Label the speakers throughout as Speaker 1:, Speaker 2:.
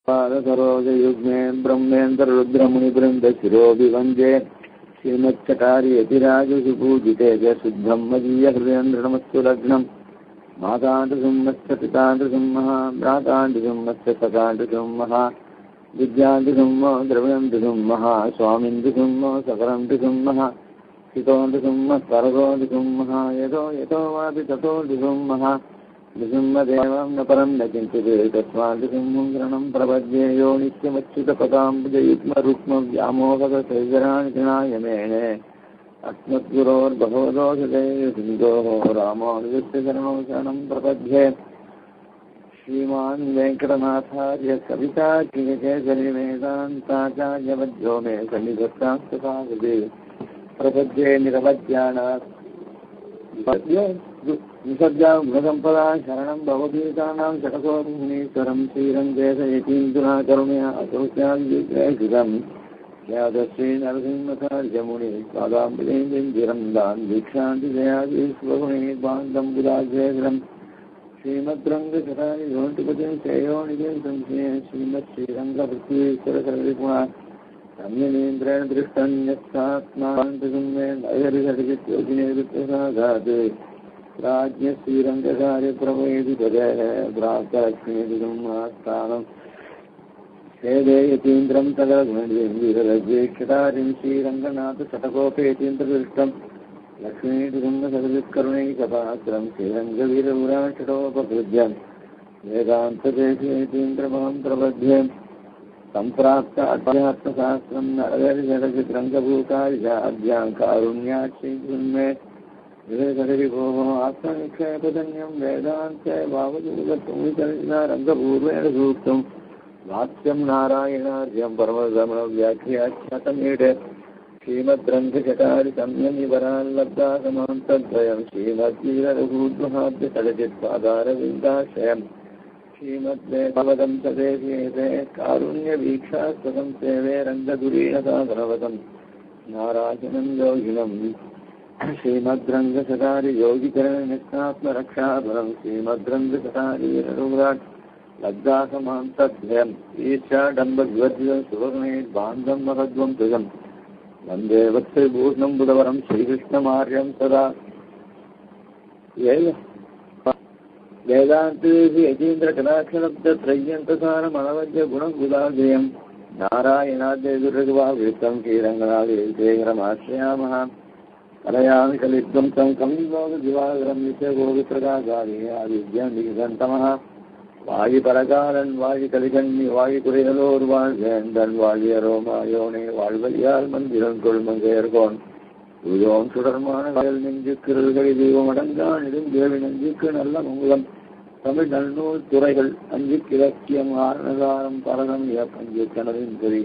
Speaker 1: पादसरोजयुग्मे ब्रह्मेन्द्ररुद्रमुनिवृन्दशिरोभिवन्दे श्रीमच्चकार्यतिराजसुपूजिते च शुद्धं मदीयहृदयेन्द्रनमस्तु लग्नं माताण्डुसिंहस्य पिताण्डुसिंहः भ्राताण्डुसिंहस्य सखाण्डुसिंहः विद्याण्डुसिंहो द्रविणण्डुसिंहः स्वामिण्डुसिंहो सकलण्डुसिंहः हितोण्डुसिंहः परगोण्डुसिंहः यतो यतो वापि ततोण्डुसिंहः नृसिंहदेवं न परं न किञ्चित् तस्मान्नृसिंहं शरणं प्रपद्ये यो नित्यमच्युतपदाम्बुजयुग्मरुक्मव्यामोहगशैजराणि तृणाय मेने अस्मद्गुरोर्भगवतोऽसते सिन्धोः रामानुजस्य शरणौ शरणं प्रपद्ये श्रीमान् वेङ्कटनाथार्य कवितार्किककेसरी वेदान्ताचार्यवद्यो मे सन्निधत्तास्तुताकृते प्रपद्ये निरवद्यानात् निसर्गां गुणसम्पदा शरणं भवभीतानां शतकोमुनीश्वरं श्रीरङ्गेशयतीन्द्रा करुणया असौस्यादिग्रहितं यादश्री नरसिंहसार्यमुनि पादाम्बुलेन्द्रं दान् दीक्षान्तिजयादिस्वगुणे बान्धं बुधाग्रेशरं श्रीमद्रङ्गशतानि योनिपतिं श्रेयोनिधिं संशये श्रीमत्श्रीरङ्गपृथ्वीश्वरसर्विपुणा रम्यनेन्द्रेण दृष्टन्यस्तात्मान्तसुम्मेन अयरिषडिगित्योगिनेरुप्रसादात् राज्ञ श्रीरङ्गकार्यप्रभवेदि तदेह भ्रातलक्ष्मीदिगुमास्थानं सेदेयतीन्द्रं तदगुणवीररज्येक्षतारिं श्रीरङ्गनाथशतकोपेतीन्द्रदृष्टं लक्ष्मीदिगुणसदवित्करुणैकपात्रं श्रीरङ्गवीरपुराषटोपभृज्यं वेदान्तदेशीतीन्द्रमहं प्रबध्ये सम्प्राप्त अध्यात्मशास्त्रं नरगरिजडचित्रङ्गभूतार्याभ्यां कारुण्याक्षिन्मे विवेकविभोः आत्मनिक्षेपधन्यं वेदान्ते भावदूतपुंसरङ्गपूर्वेण सूक्तं वाक्यं नारायणार्यं परमगमनव्याख्याख्यातमीडे श्रीमद्रङ्गचटारिसंयमिवराल्लब्धासमान्तद्वयं श्रीमद्गीरघूद्वहाद्यतडचित्पादारविन्दाश्रयम् श्रीमद्वेदवदं तदेशेते कारुण्यवीक्षास्पदं सेवे रङ्गधुरीणसाधनवदं नारायणं योगिनं श्रीमद्रङ्गशतारि योगिकरणनिष्ठात्मरक्षाफलं श्रीमद्रङ्गशतारीरघुराट् लब्धासमान्तद्वयम् ईर्ष्याडम्बद्वर्जितं सुवर्णैर्बान्धं महद्वं तुजं वन्दे वत्सविभूषणं बुधवरं श्रीकृष्णमार्यं सदा वेदान्तेषु यतीन्द्रकटाक्षलब्धत्रय्यन्तसारमनवद्य गुणगुदाजयं नारायणाद्यैर्वाविष्टं श्रीरङ्गनाथेश्वरमाश्रयामः कलयामि कलिद्वंसं कविलोकदिवाकरं नित्यगोविप्रकाशादिविद्यान्तमः வாழிபரகாலன் வாழி கலிகண்ணி வாழி குறைகளோர்வாழ்வேந்தன் வாழியரோமாயோனே வாழ்வழியால் மந்திரம் கொள்மங்கையர்கோன் உயோன் சுடர்மான வயல் நெஞ்சுக்கிருள்களை தெய்வமடங்கா நெடுந்தேவி நெஞ்சுக்கு நல்ல மங்குளம் தமிழ் நன்னூல் துறைகள் அஞ்சுக்கு இலக்கியம் ஆரணகாரம் பரகம் பஞ்சு கணரின் பொறி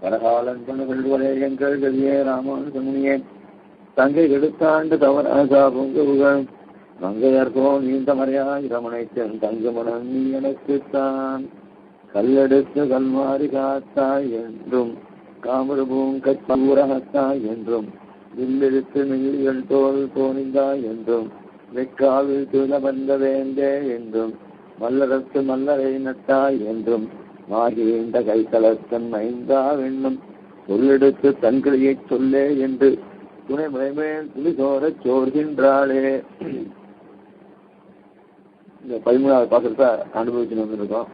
Speaker 1: பரகாலன் பணுகள் வளையங்கள் கதியே ராமானுசமுனியே தங்கை எடுத்தாண்டு தவறாகா பொங்குகள் மங்கையர்கோ நீண்ட மறையாய் ரமணைத்தன் தங்குமணன் நீ எனக்குத்தான் கல்லெடுத்து கல்மாரி காத்தாய் என்றும் காமருபூம் கச்சூரகத்தாய் என்றும் வில்லெடுத்து நெய்கள் தோல் தோணிந்தாய் என்றும் வெக்காவில் துளபந்த வேந்தே என்றும் மல்லரத்து மல்லரை நட்டாய் என்றும் மாகி வீண்ட கைத்தலத்தன் மைந்தா என்னும் சொல்லெடுத்து தன்கிளையைச் சொல்லே என்று துணை முறைமேல் துளிசோரச் சோர்கின்றாளே. இந்த 13வது பாசத்தை அனுபவிச்சுன்னு வந்திருக்கோம்.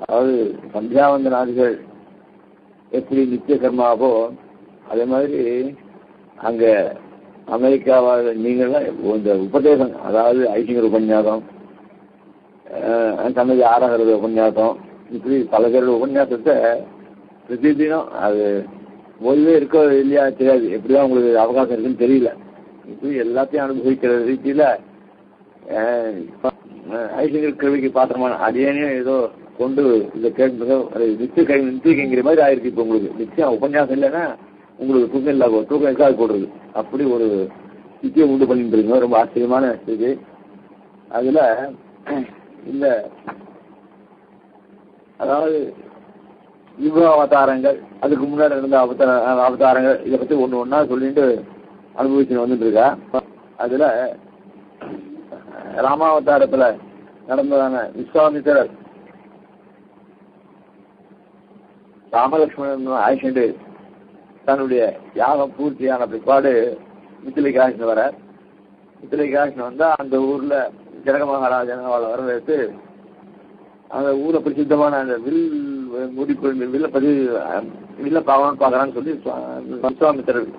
Speaker 1: அதாவது சந்தியாவந்தனாதிகள் எப்படி நித்திய கர்மாவோ அதே மாதிரி அங்க அமெரிக்காவால் நீங்கள்லாம் இந்த உபதேசம், அதாவது ஐசிங்கர் உபன்யாசம், சன்னதி ஆராகிறது உபன்யாசம், இப்படி பல பேரோட உபன்யாசத்தை பிரதிதினம் அது ஓய்வே இருக்கோ இல்லையா தெரியாது, எப்படிதான் உங்களுக்கு அவகாசம் இருக்குன்னு தெரியல. இப்படி எல்லாத்தையும் அனுபவிக்கிற ரீதியில ஐசிங்கர் கல்விக்கு பாத்திரமான அடியனையும் ஏதோ கொண்டு இதை கேட்க நித்தியங்கிற மாதிரி ஆயிருக்கு. இப்போ உங்களுக்கு நிச்சயம் உபன்யாசம் இல்லைன்னா உங்களுக்கு தூக்கம் இல்லாத தூக்கம் இருக்காது போடுறது, அப்படி ஒரு நித்தியம் உண்டு பண்ணிட்டு இருக்கோம். ரொம்ப ஆச்சரியமான இது. அதுல இந்த அதாவது யுக அவதாரங்கள், அதுக்கு முன்னாடி இருந்த அவதாரங்கள், இதை பத்தி ஒன்று ஒன்றா சொல்லிட்டு அனுபவிச்சுன்னு வந்துட்டு இருக்கா. அதுல ராமாவதாரத்துல நடந்ததான விஸ்வாமித்திரர் ராமலட்சுமணன் ஆயிஷண்டு தன்னுடைய யாகம் பூர்த்தியான பிற்பாடு மித்திலைக்கு ஆயிஷன் வர, மித்திலைக்கு ஆயிஷன் வந்தா அந்த ஊர்ல ஜனக மகாராஜன் அவளை வரவேற்று அந்த ஊரை பிரசித்தமான அந்த வில் வில்ல பாவம் பார்க்கறான்னு சொல்லி விஸ்வாமித்திரர்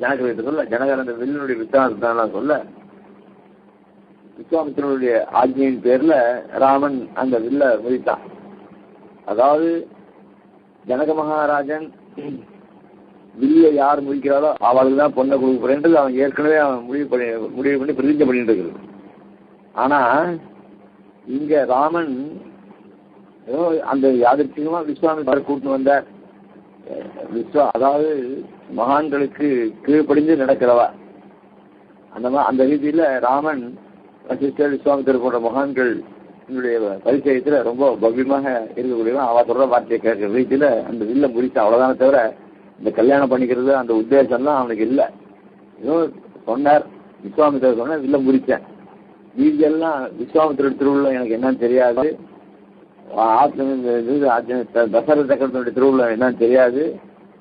Speaker 1: ஜனக வைத்து சொல்ல, ஜனகர் அந்த வில்லினுடைய வித்தான சொல்ல, விஸ்வாமித்திரனுடைய ஆஜ்ஞையின் பேர்ல ராமன் அந்த வில்ல முதித்தான். அதாவது ஜனக மகாராஜன் வில்லை யார் முடிக்கிறாரோ அவளுக்கு தான் பொண்ணை கொடுக்க போறேன்றது அவன் ஏற்கனவே அவன் முடிவு பண்ணி பிரதிஜை பண்ணிட்டு இருக்கிறது. ஆனா இங்க ராமன் ஏதோ அந்த யாதிர்ச்சிகமா விஸ்வாமித்திரர் கூட்டின்னு வந்த அதாவது மகான்களுக்கு கீழ்ப்படிந்து நடக்கிறவா அந்த ரீதியில ராமன் வசிஷ்டர் விஸ்வாமித்திரர் போன்ற மகான்கள் என்னுடைய பரிச்சயத்துல ரொம்ப பவ்யமாக இருக்கக்கூடியவன். அவ சொல்ற வார்த்தையை கேட்கிற ரீதியில அந்த வில்ல முடிச்சு அவ்வளவுதானே தவிர இந்த கல்யாணம் பண்ணிக்கிறது அந்த உத்தேசம்லாம் அவனுக்கு இல்லை. ஏதோ சொன்னார் விஸ்வாமித்திரர் சொன்ன வில்ல முடிச்சேன். வீதியெல்லாம் விஸ்வாமித்திரர் திருவிழா எனக்கு என்னன்னு தெரியாது, தசரத சக்கரத்தினுடைய திருவிழா என்னன்னு தெரியாது,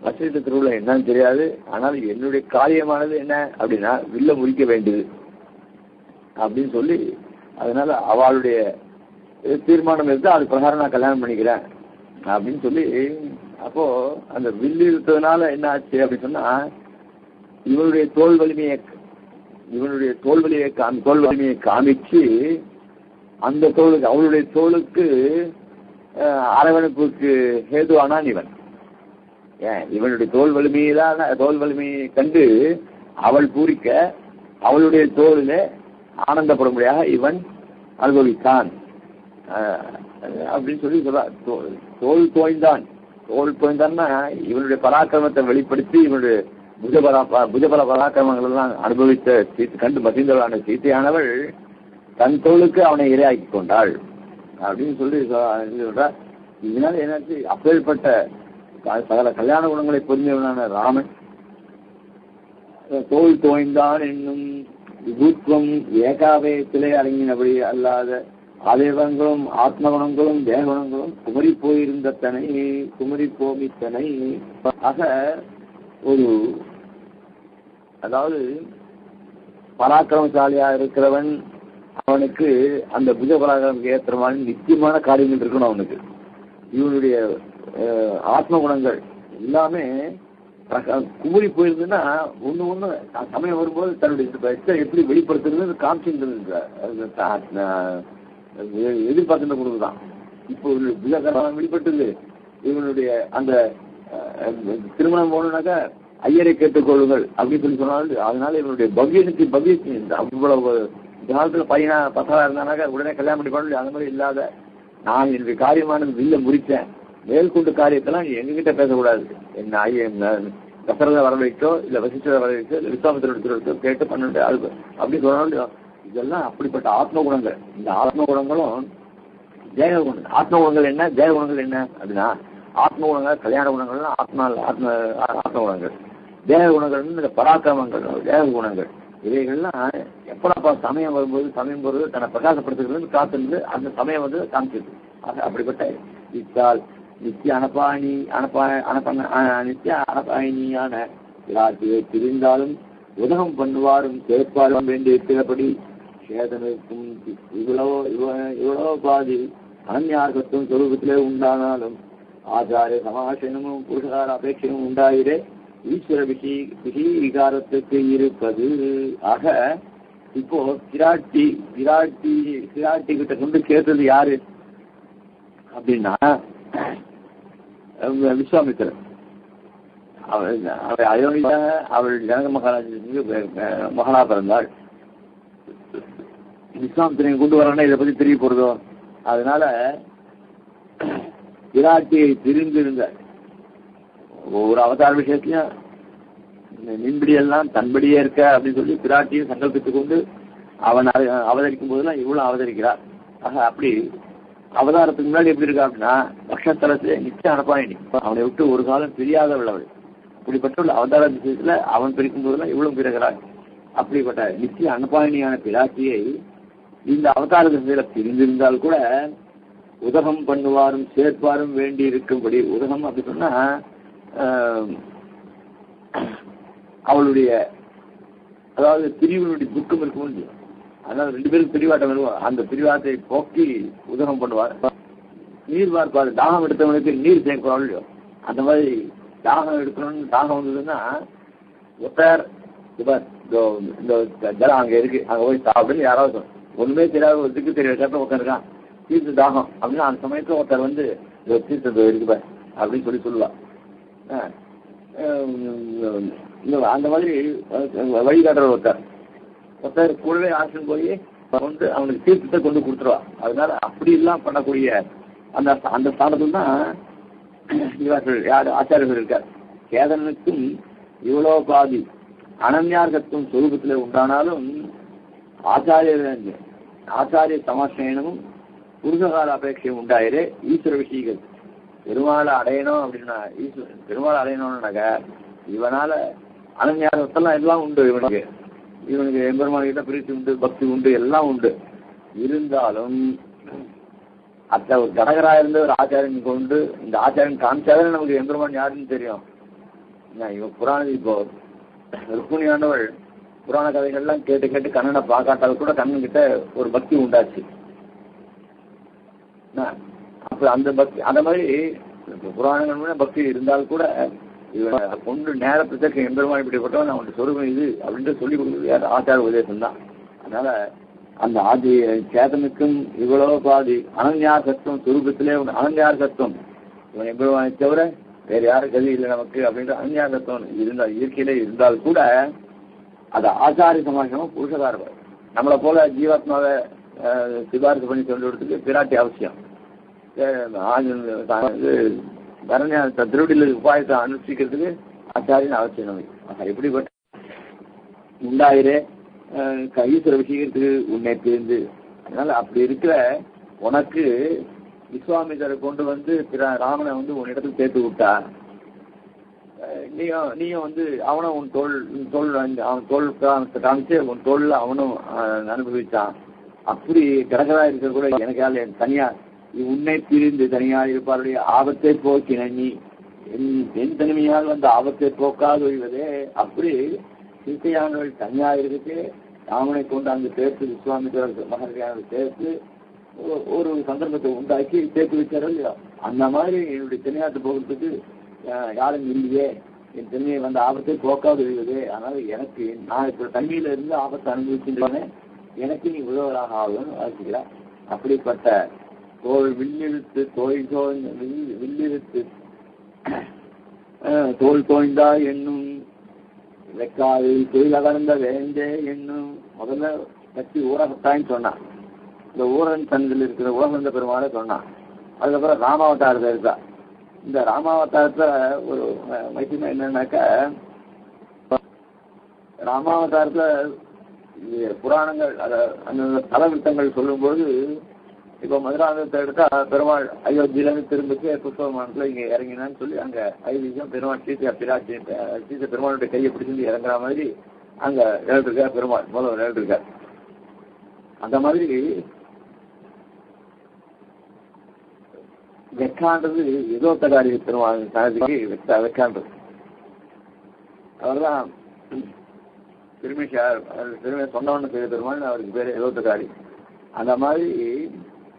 Speaker 1: வசிஷ்ட திருவிழா என்னன்னு தெரியாது. ஆனால் என்னுடைய காரியமானது என்ன அப்படின்னா வில்ல முடிக்க வேண்டியது அப்படின்னு சொல்லி, அதனால அவளுடைய தீர்மானம் எடுத்து அது பிரகாரம் நான் கல்யாணம் பண்ணிக்கிறேன் அப்படின்னு சொல்லி, அப்போ அந்த வில்லு இருக்கிறதுனால என்ன ஆச்சு அப்படின்னு சொன்னா இவனுடைய தோல் வலிமையை காமிச்சு அந்த தோலுக்கு அவளுடைய தோலுக்கு அரவணைப்புக்கு ஹேதுவானான் இவன். இவனுடைய தோல் வலிமையை கண்டு அவள் பூரிக்க அவளுடைய தோலில ஆனந்தப்படும்படியாக இவன் அனுபவித்தான் அப்படின்னு சொல்லி சொல்ற. தோல் தோய்ந்தான்னா இவனுடைய பராக்கிரமத்தை வெளிப்படுத்தி இவனுடைய புஜபல பராக்கிரமங்கள் எல்லாம் அனுபவித்த கண்டு மசிந்தவளான சீத்தையானவள் தன் தோளுக்கு அவனை இரையாக்கி கொண்டாள் அப்படின்னு சொல்லி சொல்ற. இதனால என்னாச்சு, அப்பேற்பட்ட சகல கல்யாண குணங்களை புரிந்தவனான ராமன் தோல் தோய்ந்தான் என்னும் விபூத்வம் ஏகாவயத்திலே அடங்கினபடி அல்லாத ஆதேவங்களும் ஆத்மகுணங்களும் தேவகுணங்களும் குமரி போயிருந்தத்தனை குமரி போமித்தனை ஆக ஒரு, அதாவது பராக்கிரமசாலியா இருக்கிறவன் அவனுக்கு அந்த புஜ பராக்கிரம் ஏற்ற மாதிரி நிச்சயமான காரியங்கள் இருக்கணும் அவனுக்கு. இவனுடைய ஆத்ம குணங்கள் எல்லாமே குமரி போயிருந்ததுன்னா ஒண்ணு சமயம் வரும்போது தன்னுடைய எப்படி வெளிப்படுத்துறது காமிச்சு எதிர்பார்க்கின்ற பொழுதுதான் இப்போ புஜகரம் வெளிப்பட்டது. இவனுடைய அந்த திருமணம் போனாக்கா ஐயரை கேட்டுக்கொள்ளுங்கள் அப்படின்னு சொல்லி சொன்னாலும் அதனால இவனுடைய பவ்யத்தின் அவ்வளவு காலத்துல பையனா பசங்களா இருந்தானாக்கா உடனே கல்யாணம் பண்ணி பண்ணல. அந்த மாதிரி இல்லாத நான் என்னுடைய காரியமானது வில்ல முடிச்சேன், மேற்கொண்டு காரியத்தெல்லாம் நீ எங்ககிட்ட பேசக்கூடாது, என்ன தசரதை வர வைக்கோ இல்ல வசிஷ்டரை வர வைக்கோ இல்ல விஸ்வாமித்திரோ கேட்டு பண்ணிட்டு அது அப்படின்னு சொன்னாலும் இதெல்லாம் அப்படிப்பட்ட ஆத்ம குணங்கள். இந்த ஆத்ம குணங்களும் தேக குணங்கள். ஆத்ம குணங்கள் என்ன, தேக குணங்கள் என்ன அப்படின்னா ஆத்ம குணங்கள் கல்யாண குணங்கள்னா ஆத்ம குணங்கள். தேக குணங்கள் இந்த பராக்கிரமங்கள் தேக குணங்கள். இவைகள்லாம் எப்படா சமயம் வரும்போது தன்னை பிரகாசப்படுத்துகிறது காத்திருந்து அந்த சமயம் வந்து காமிச்சிருக்கு. அப்படிப்பட்ட இத்தால் நித்திய அனபாயினியான விராட்டியை பிரிந்தாலும் உதகம் பண்ணுவாரும் சேர்ப்பாரும் வேண்டிய இருக்கிறபடி சேதனுக்கும் இவ்வளோ பாதி அனன்யார்கத்தும் சொரூபத்திலே உண்டானாலும் ஆச்சாரிய சமாசனமும் புருஷகார அபேட்சமும் உண்டாயிரே ஈஸ்வர விகாரத்துக்கு இருப்பது. ஆக இப்போ கிராட்டி கிட்ட கொண்டு சேர்த்தது யாரு அப்படின்னா விஸ்வாமித்திரன். அவள் அயோனியாக அவள் ஜனக மகாராஜனுக்கு மகனா பிறந்தாள். விஸ்வாமித்திரன் கொண்டு வரணும்னா இதை பத்தி தெரிய போறதோ, அதனால விராட்டியை பிரிந்திருந்த ஒரு அவதார விஷயத்திலையும் நின்படியெல்லாம் தன்படியே இருக்க அப்படின்னு சொல்லி பிராட்டியும் சங்கல்பித்துக் கொண்டு அவன் அவதரிக்கும் போதெல்லாம் இவ்வளவு அவதரிக்கிறார். ஆக அப்படி அவதாரத்துக்கு முன்னாடி எப்படி இருக்கா அப்படின்னா பக்ஷத்தலத்திலே நிச்சயம் அனுப்பாயினி, அவனை விட்டு ஒரு காலம் பிரியாதவள் அவள். அப்படிப்பட்ட அவதார விஷயத்துல அவன் பிரிக்கும் போதெல்லாம் இவ்வளவு பிறகுறாள். அப்படிப்பட்ட நிச்சய அனுப்பாயினியான பிராட்டியை இந்த அவதார திசையில பிரிந்திருந்தால் கூட உதகம் பண்ணுவாரும் சேர்ப்பாரும் வேண்டி இருக்கும்படி. உதகம் அப்படி சொன்னா அவளுடைய அதாவது பிரிவினுடைய துக்கம் இருக்கும். அதனால 2 பேருக்கு பிரிவாட்டம் வருவோம். அந்த பிரிவாட்டை போக்கி உதகம் பண்ணுவார். நீர் பார்ப்பாரு. தாகம் எடுத்தவனுக்கு நீர் சேர்க்கிறாள் இல்லையோ, அந்த மாதிரி தாகம் எடுக்கணும்னு தாகம் வந்ததுன்னா ஒருத்தர் இந்த ஜலம் அங்க இருக்கு, அங்க போய் சாப்பிடுன்னு யாராவது ஒண்ணுமே தெரியாத ஒரு திக்கு தெரியாத கேட்ட உட்காந்துருக்கான், தீர்த்து தாகம் அப்படின்னா அந்த சமயத்துல ஒருத்தர் வந்து தீர்த்தம் இருக்குப்ப அப்படின்னு சொல்லுவா. அந்த மாதிரி வழிகாட்டுற ஒருத்தர் கூடவே ஆசன் போய் வந்து அவனுக்கு தீர்த்தத்தை கொண்டு கொடுத்துருவா. அதனால அப்படி எல்லாம் பண்ணக்கூடிய அந்த அந்த ஸ்தானத்துல தான் இவர்கள் யார் ஆச்சாரியர்கள் இருக்கார். கேதனுக்கும் இவ்வளவு பாதி அனன்யார்கத்துவம் சொரூபத்தில் உண்டானாலும் ஆச்சாரிய சமாசயனமும் புருஷகால அபேட்சையும் உண்டாயிரே ஈஸ்வர விஷயங்கள். பெருமாளை அடையணும் அப்படின்னா பெருமாளை அடையணும்னாக்க இவனால அனன்யார்கத்தெல்லாம் எல்லாம் உண்டு. இவனுக்கு எம்பெருமாள் கிட்ட பிரீத்தி உண்டு, பக்தி உண்டு, எல்லாம் உண்டு. இருந்தாலும் அத்த ஒரு கடகரா இருந்த ஒரு ஆச்சாரியன் கொண்டு இந்த ஆச்சாரியன் காமிச்சாதான் நமக்கு எம்பெருமான் யாருன்னு தெரியும். இவன் புராணம் இப்போ ருக்மிணியானவள் புராண கதைகள்லாம் கேட்டு கேட்டு கண்ணனை பார்க்காட்டால் கூட கண்ணன் கிட்ட ஒரு பக்தி உண்டாச்சு. அப்ப அந்த பக்தி அந்த மாதிரி புராணங்கள் பக்தி இருந்தால் கூட இவனை கொண்டு நேர பிரத்யட்சம் எம்பெருமான் இப்படிப்பட்டவன் அவனுடைய சொரூபம் இது அப்படின்ட்டு சொல்லிக் கொடுக்குறது ஆச்சார உபதேசம் தான். அதனால அந்த ஆதி சேதனுக்கும் இவ்வளவு பாதி அனன்யார் சத்துவம் சுரூபத்திலே அனன்யார் சத்துவம் இவன் எம்பெருமானை தவிர வேற யாரும் கதி இல்லை நமக்கு அப்படின்ற அனன்யார் சத்துவம் இருந்தால் இயற்கையிலே இருந்தால் கூட அது ஆச்சாரிய சமாசமும் புருஷகாரம். நம்மளை போல ஜீவாத்மாவை சிபாரிசு பண்ணி சொல்றதுக்கு பிராட்டி அவசியம். திருவடியில் உபாயத்தை அனுஷ்டிக்கிறதுக்கு ஆச்சாரியன் அவசியம் நமக்கு. எப்படிப்பட்ட உண்டாயிரே ஈஸ்வர விஷயத்துக்கு உன்னை தெரிந்து. அதனால அப்படி இருக்கிற உனக்கு விஸ்வாமித்தரை கொண்டு வந்து ராமனை வந்து உன் இடத்துக்கு சேர்த்து விட்டா, நீயும் வந்து அவனும் உன் அவன் தோல் காமிச்சு உன் தோல்ல அவனும் அனுபவிச்சான். அப்படி கடகரா இருக்க கூட எனக்கு தனியா உன்னை பிரிந்து தனியா இருப்பாருடைய ஆபத்தை போக்கின நீ என் தனிமையால் வந்து ஆபத்தை போக்காது ஒழிவதே. அப்படி சீத்தையானவர்கள் தனியா இருக்கு ராமனை கொண்டு அங்கு சேர்த்து விஸ்வாமித்திரர் மகர்களை சேர்த்து ஒரு சந்தர்ப்பத்தை உண்டாக்கி சேர்த்து வச்சாரோ இல்லையா, அந்த மாதிரி என்னுடைய தனியாட்டு போகிறதுக்கு யாரும் இல்லையே, என் தனியை வந்து ஆபத்தை போக்காது ஒழிவதே. அதனால எனக்கு நான் இப்ப தனிமையில இருந்து ஆபத்தை அனுபவிக்கின்றேனே, எனக்கு நீ உதவராக ஆகும்னு வாசிக்கிறார். அப்படிப்பட்ட வில்லிருத்து வில்லிருத்து தோல் தோய்ந்தா என்னும் வெக்காது தொழில் அகர்ந்த வேந்தே என்னும் முதல்ல கட்சி ஊரகத்தான்னு சொன்னான். இந்த ஊரன் தன்னில் இருக்கிற ஊரகந்த பெருமாளை சொன்னான். அதுக்கப்புறம் ராமாவதாரத்தை இருக்கா. இந்த ராமாவதாரத்தை ஒரு மைத்தியமா என்னன்னாக்கா, ராமாவதாரத்துல புராணங்கள் அந்த தலவிருத்தங்கள் சொல்லும்போது இப்போ மதுராந்தகத்தை எடுத்தா பெருமாள் அயோத்தியிலேருந்து திரும்பிச்சு புஷ்பமானத்துல இங்க இறங்கினான்னு சொல்லி அங்க ஐதீகம் பெருமாள் சீத்தை பெருமாளுடைய கையை பிடிச்சிருந்து இறங்குற மாதிரி அங்க எழுதிருக்கார் பெருமாள் முதல்ல எழுதிருக்கார். அந்த மாதிரி வெக்கான்றது ஏதோ தகாரி பெருமாள் தனதுக்கு வெக்கான்றது. அவர்தான் திரும்பி சொன்னவன்னு பேர் பெருமாள், அவருக்கு பேரு ஏதோ தகாரி. அந்த மாதிரி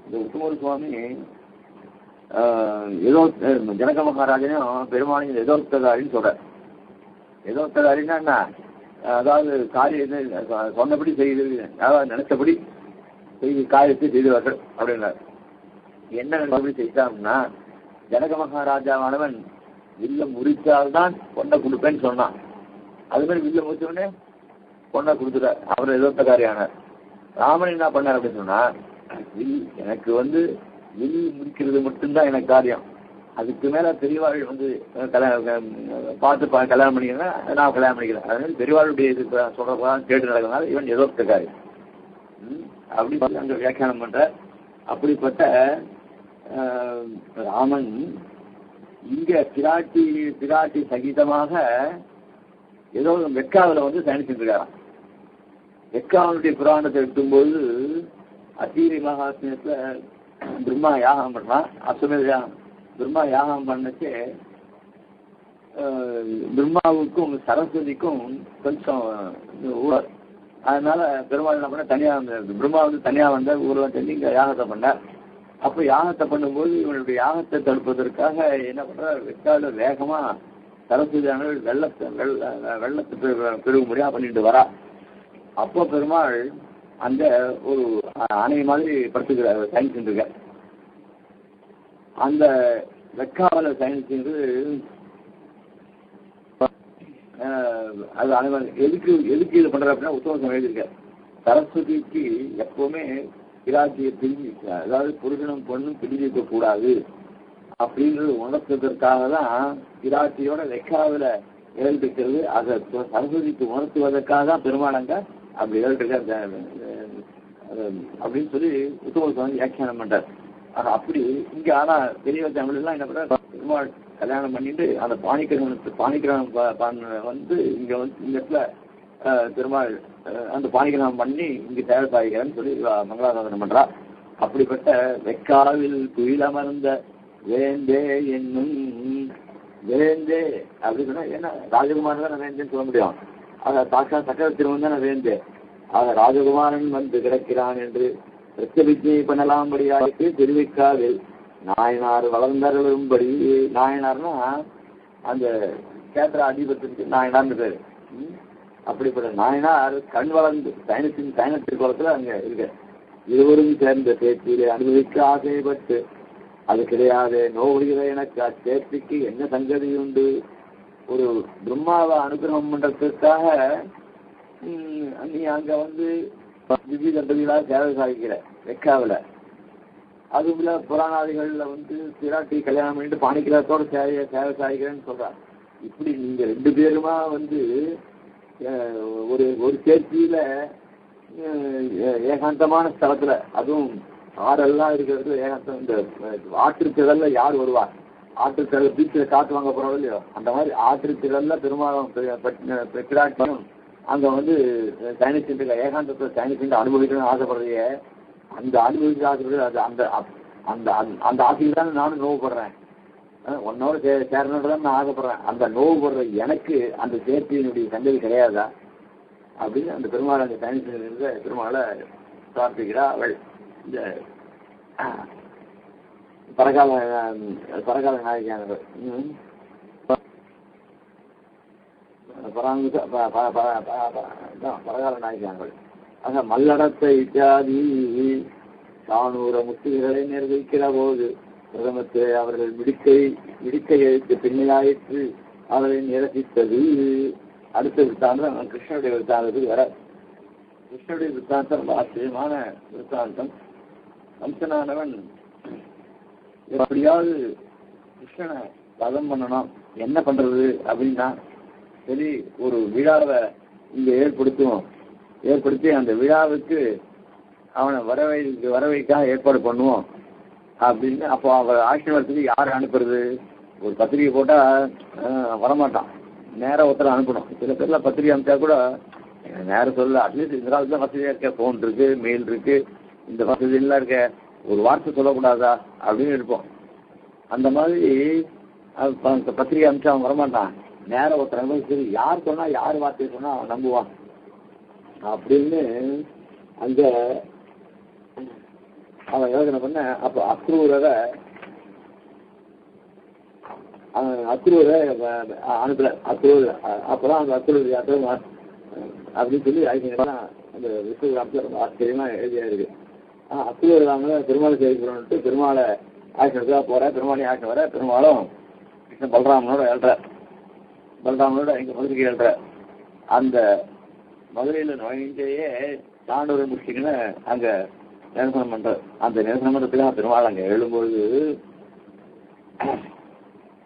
Speaker 1: இந்த உத்தமர் சுவாமி ஏதோ ஜனக மகாராஜனையும் பெருமாளையும் எதோர்த்தகாரின்னு சொல்ற. எதோர்த்தகாரின்னா என்ன, அதாவது காரியத்தை சொன்னபடி செய்து, அதாவது நினைச்சபடி செய்து காரியத்தை செய்துவார்கள் அப்படின்னார். என்ன நினைச்சபடி செய்தான்னா, ஜனக மகாராஜாவானவன் வில்லம் முறித்தால்தான் பொண்ணை கொடுப்பேன்னு சொன்னான். அது மாதிரி வில்லம் முடிச்சோடனே பொண்ணை கொடுத்துட்டார். அவர் எதோர்த்தகாரி ஆனார். ராமன் என்ன பண்ணார் அப்படின்னு சொன்னா, வில் எனக்கு வந்து வில் முடிக்கிறது மட்டும்தான் எனக்கு காரியம், அதுக்கு மேல பெரியவாள் வந்து பார்த்து கல்யாணம் பண்ணிக்கிறேன், நான் கல்யாணம் பண்ணிக்கிறேன். அதனால பெரியவாளுடைய இது சொல்றதான் கேட்டு நடக்கிறதுனால இவன் எதோர்த்தகாரி அப்படி சொல்லி அங்க வியாக்கியானம் பண்ற. அப்படிப்பட்ட ராமன் இங்க பிராட்டி சகிதமாக ஏதோ வெக்காவில வந்து சயனிச்சுட்டு இருக்காராம். வெக்காவனுடைய புராணத்தை எடுக்கும்போது அசீரி மகாத்மியத்துல பிரம்மா யாகம் பண்ணான். அஸ்வமேத யாகம் பிரம்மா யாகம் பண்ணச்சு பிரம்மாவுக்கும் சரஸ்வதிக்கும் கொஞ்சம் ஊழல். அதனால பெருமாள் என்ன பண்ண தனியா பிரம்மா தனியா வந்த ஊர்வலம் சொல்லி இங்க யாகத்தை பண்ணார். அப்ப யாகத்தை பண்ணும்போது இவனுடைய யாகத்தை தடுப்பதற்காக என்ன பண்ற, வெக்கால வேகமா சரஸ்வதியான வெள்ளத்தை பெருக முடியா பண்ணிட்டு வரா. அப்போ பெருமாள் அந்த ஒரு அணை மாதிரி படுத்துக்கிறார் சயின்ஸ் இருக்க. அந்த வெக்காவல சயின்ஸ் அது அனைவரும் எதுக்கு இது பண்ற அப்படின்னா உத்தமசம் எழுதியிருக்க. சரஸ்வதிக்கு எப்பவுமே பிராட்டியை பிரிஞ்சு, அதாவது புருஷனும் பொண்ணும் பிரிஞ்சிருக்க கூடாது அப்படின்றது உணர்த்துவதற்காக தான் பிராட்டியோட வெக்காவில எழுதிருக்கிறது. அதை சரஸ்வதிக்கு உணர்த்துவதற்காக தான் பெருமாளங்க அப்படி எழுதிருக்க அப்படின்னு சொல்லி உத்தமசம் வியாக்கியானம் பண்றார். அப்படி இங்க ஆனா பெரிய தமிழ் எல்லாம் என்ன பண்ற, பெருமாள் கல்யாணம் பண்ணிட்டு அந்த பாணிக்கிரகம் வந்து இங்க வந்து இந்த இடத்துல பெருமாள் அந்த பாணிக்கிரகம் பண்ணி இங்க சேவை சாய்கிறேன்னு சொல்லி மங்களாசாசனம் பண்றா. அப்படிப்பட்ட வெக்காவில் துயிலமர்ந்த வேந்தே என்னும் வேந்தே அப்படி சொன்னா ஏன்னா ராஜகுமாரன் தான் வேந்தேன்னு சொல்ல முடியும். ஆக சாட்சா சக்கரத்திற்கு தானே வேந்தே. ஆக ராஜகுமாரன் வந்து கிடக்கிறான் என்று பிரச்சபிச்சை பண்ணலாம்படியாருக்கு திருவிக்காவில் நாயனார் வளர்ந்தருளும்படி. நாயனார்னா அந்த கேத்திர அதிபத்திற்கு நாயனார்னு பேரு. அப்படிப்பட்ட நாயனார் கண் வளர்ந்து சைனத்திற்குளத்துல அங்க இருக்க. இருவரும் சேர்ந்த பேச்சிலே அனுபவிக்க ஆசைப்பட்டு அது கிடையாது நோவுகிற எனக்கு அச்சேர்த்திக்கு என்ன சங்கதி உண்டு. ஒரு பிரம்மாவை அனுகிரகம் பண்றதுக்காக நீ அங்க வந்து திவ்ய தண்டதிகளாக சேவை சாதிக்கிற வெக்காவில. அதுல புராணாதிகள்ல வந்து பிராட்டி கல்யாணம் பண்ணிட்டு பாணிக்கிரகத்தோட சேவை சாதிக்கிறேன்னு சொல்றார். இப்படி நீங்க ரெண்டு பேருமா வந்து ஒரு சேர்ச்சியில ஏகாந்தமான ஸ்தலத்துல, அதுவும் ஆறெல்லாம் இருக்கிறது ஏகாந்தம். இந்த ஆற்றுத்திடல்ல யார் வருவார், ஆற்றுத்திடல் பீச்சில் காத்து வாங்க போறோம் இல்லையோ, அந்த மாதிரி ஆற்றுத்திடல்ல பெருமாளும் பிராட்டியும் அங்க வந்து சைனிஸ்ட் ஏகாந்தத்தை சைனிஸ்ட் அனுபவிக்கணும்னு ஆசைப்படுறதையே அந்த அனுபவிக்க ஆசைப்படுறது அது அந்த அந்த அந்த ஆசைக்கு தானே நானும் நோவுப்படுறேன். ஒன்னோட சேரணுன்றதான் நான் ஆசைப்படுறேன். அந்த நோவுப்படுற எனக்கு அந்த சேர்க்கையினுடைய சந்ததி கிடையாதா அப்படின்னு அந்த பெருமாள் அந்த சைனிஸ்ட் பெருமாளை பிரார்த்திக்கிறா அவள். இந்த பரகால நாயகியானவர் பரகால நாயகியானவள். ஆக மல்லடத்தை இத்தியாதி 400 முத்திகளை நிர்வகிக்கிற போது பிரதமத்தை அவர்கள் மிடிக்கை எழுத்து பின்னையாயிற்று அவரை நிரசித்தது. அடுத்த விற்த்தாந்தம் கிருஷ்ணனுடைய விற்த்தாந்தத்துக்கு வர. கிருஷ்ணனுடைய விற்த்தாந்தம் ரொம்ப ஆச்சரியமான விற்த்தாந்தம். கம்சனானவன் எப்படியாவது கிருஷ்ணனை வதம் பண்ணணும், என்ன பண்றது அப்படின்னா சரி ஒரு விழாவை இங்க ஏற்படுத்தி அந்த விழாவுக்கு அவனை வரவைக்காக ஏற்பாடு பண்ணுவோம் அப்படின்னு. அப்போ அவர் ஆசீர்வாதத்துக்கு யாரை அனுப்புறது? ஒரு பத்திரிகை போட்டா வரமாட்டான், நேரம் ஒருத்தர அனுப்பணும். சில பேர்ல பத்திரிகை அனுப்பிச்சா கூட நேரம் சொல்லல. அட்லீஸ்ட் இந்த காலத்துல தான் வசதியா இருக்க, போன் இருக்கு, மெயில் இருக்கு, இந்த வசதி எல்லாம் இருக்க, ஒரு வார்த்தை சொல்லக்கூடாதா அப்படின்னு இருப்போம். அந்த மாதிரி பத்திரிகை அனுப்பிச்சா அவன் வரமாட்டான், நேரம் ஒருத்தர். சரி யார் சொன்னா யார் வார்த்தையை சொன்னா அவன் நம்புவான் அப்படின்னு அந்த அவன் யோசனை பண்ண. அப்ப அக்ரூரை அனுப்பல. அக்ரூர் அப்பதான் அந்த அக்ரூர் அப்படின்னு சொல்லி அந்த விஸ்வராமத்துல ரொம்ப ஆச்சரியமா எழுதியா இருக்கு. அக்ரூர் பெருமாள் செய்கிறோன்ட்டு பெருமாளை ஆக்ஷனுக்காக போற. பெருமாளையும் ஆக்ஷன் வர. பெருமாளும் கிருஷ்ண பலராமனோட எங்க மதுரைக்கு எழுற. அந்த மதுரையில நுழைஞ்சையே தாண்டூரை முடிச்சிங்கன்னு அங்க நிரசனம் பண்ற. அந்த நிரசனம் பண்றதுக்காக பெருமாள் அங்க எழும்போது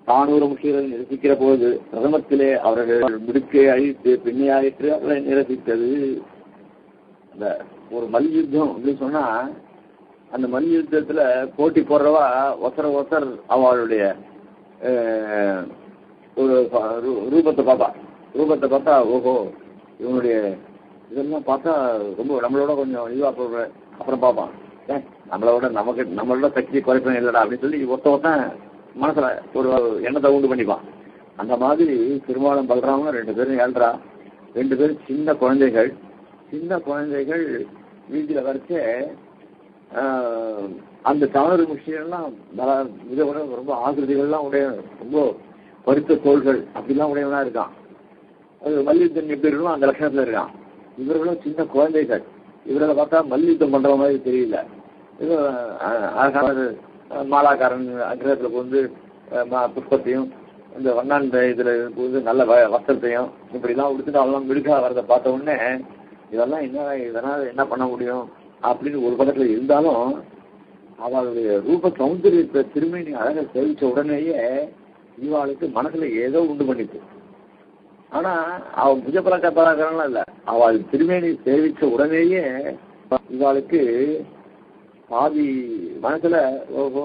Speaker 1: தானூறு முக்கியர்கள் நிரசிக்கிற போது பிரதமத்திலே அவர்கள் முடுக்கை அழித்து பின்னையாயிற்று அவர்களை நிரசித்தது. அந்த ஒரு மல்யுத்தம் அப்படின்னு சொன்னா அந்த மல்யுத்தத்துல போட்டி போடுறவா ஒருத்தர் அவளுடைய ஒரு ரூபத்தை பார்த்தா ஓஹோ இவனுடைய இதெல்லாம் பார்த்தா ரொம்ப நம்மளோட கொஞ்சம் இதுவா போடுற. அப்புறம் பார்ப்பான் நம்மளோட நம்மளோட சக்தி குறைப்பேன் இல்லடா அப்படின்னு சொல்லி ஒருத்தன் மனசுல ஒரு எண்ணத்தை உண்டு பண்ணிப்பான். அந்த மாதிரி திருமாவளவன் பலராமன் 2 பேரும் ஏழ்றா, 2 பேரும் சின்ன குழந்தைகள் வீதியில வரைச்சே அந்த தவறு விஷயம்லாம் இதை விட ரொம்ப ஆகிருதிகள்லாம் உடைய, ரொம்ப பருத்த தோள்கள் அப்படிலாம் உடையவனா இருக்கான். அது மல்யுத்தம் எப்படி இருக்கணும் அந்த லட்சணத்துல இருக்கான். இவர்களும் சின்ன குழந்தைகள், இவர்களை பார்த்தா மல்யுத்தம் பண்ற மாதிரி தெரியல. இது மாலாக்காரன் அக்கிரகத்துல வந்து புஷ்பத்தையும் இந்த வண்ணாண்ட இதுல வந்து நல்ல வஸ்திரத்தையும் இப்படிலாம் உடுத்துட்டு அவெல்லாம் மிடுக்கா வரதை பார்த்த உடனே இதெல்லாம் இதனால என்ன பண்ண முடியும் அப்படின்னு ஒரு பக்கத்துல இருந்தாலும் அவளுடைய ரூப சௌந்தரியத்தை திருமணி அழகை சேவிச்ச உடனேயே இவாளுக்கு மனசுல ஏதோ உண்டு பண்ணிட்டு. ஆனா அவன் புஜபலக்க பராக்கரம்லாம் இல்ல, அவள் திருமேனி சேவிச்ச உடனேயே இவாளுக்கு பாதி மனசுல ஓஹோ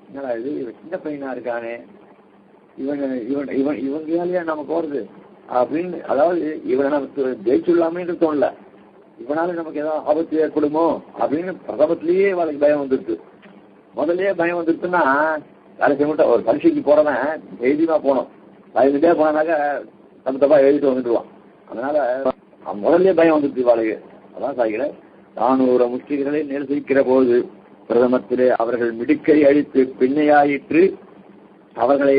Speaker 1: என்னடா இது சின்ன பையனா இருக்கானே, இவங்களாலேயே நம்ம போறது அப்படின்னு, அதாவது இவனை நமக்கு ஜெயிச்சுள்ளாமே தோணல, இவனால நமக்கு ஏதாவது ஆபத்து ஏற்படுமோ அப்படின்னு பிரதமத்திலேயே இவளுக்கு பயம் வந்துருச்சு. முதல்லயே பயம் வந்துருச்சுன்னா வேலை செய்ய மாட்டோம். ஒரு பரீட்சைக்கு போறவன் தைரியமா போனோம், பயந்துட்டே போனாக்க தப்பா எழுதிட்டு வந்துடுவான். அதனால முதல்ல பயம் வந்துருச்சு இவாளுக்கு. அதான் சாகிற 400 முஷ்டிகளை நிரசிக்கிற போது பிரதமத்திலே அவர்கள் மிடுக்கை அழித்து பின்னையாயிற்று அவர்களை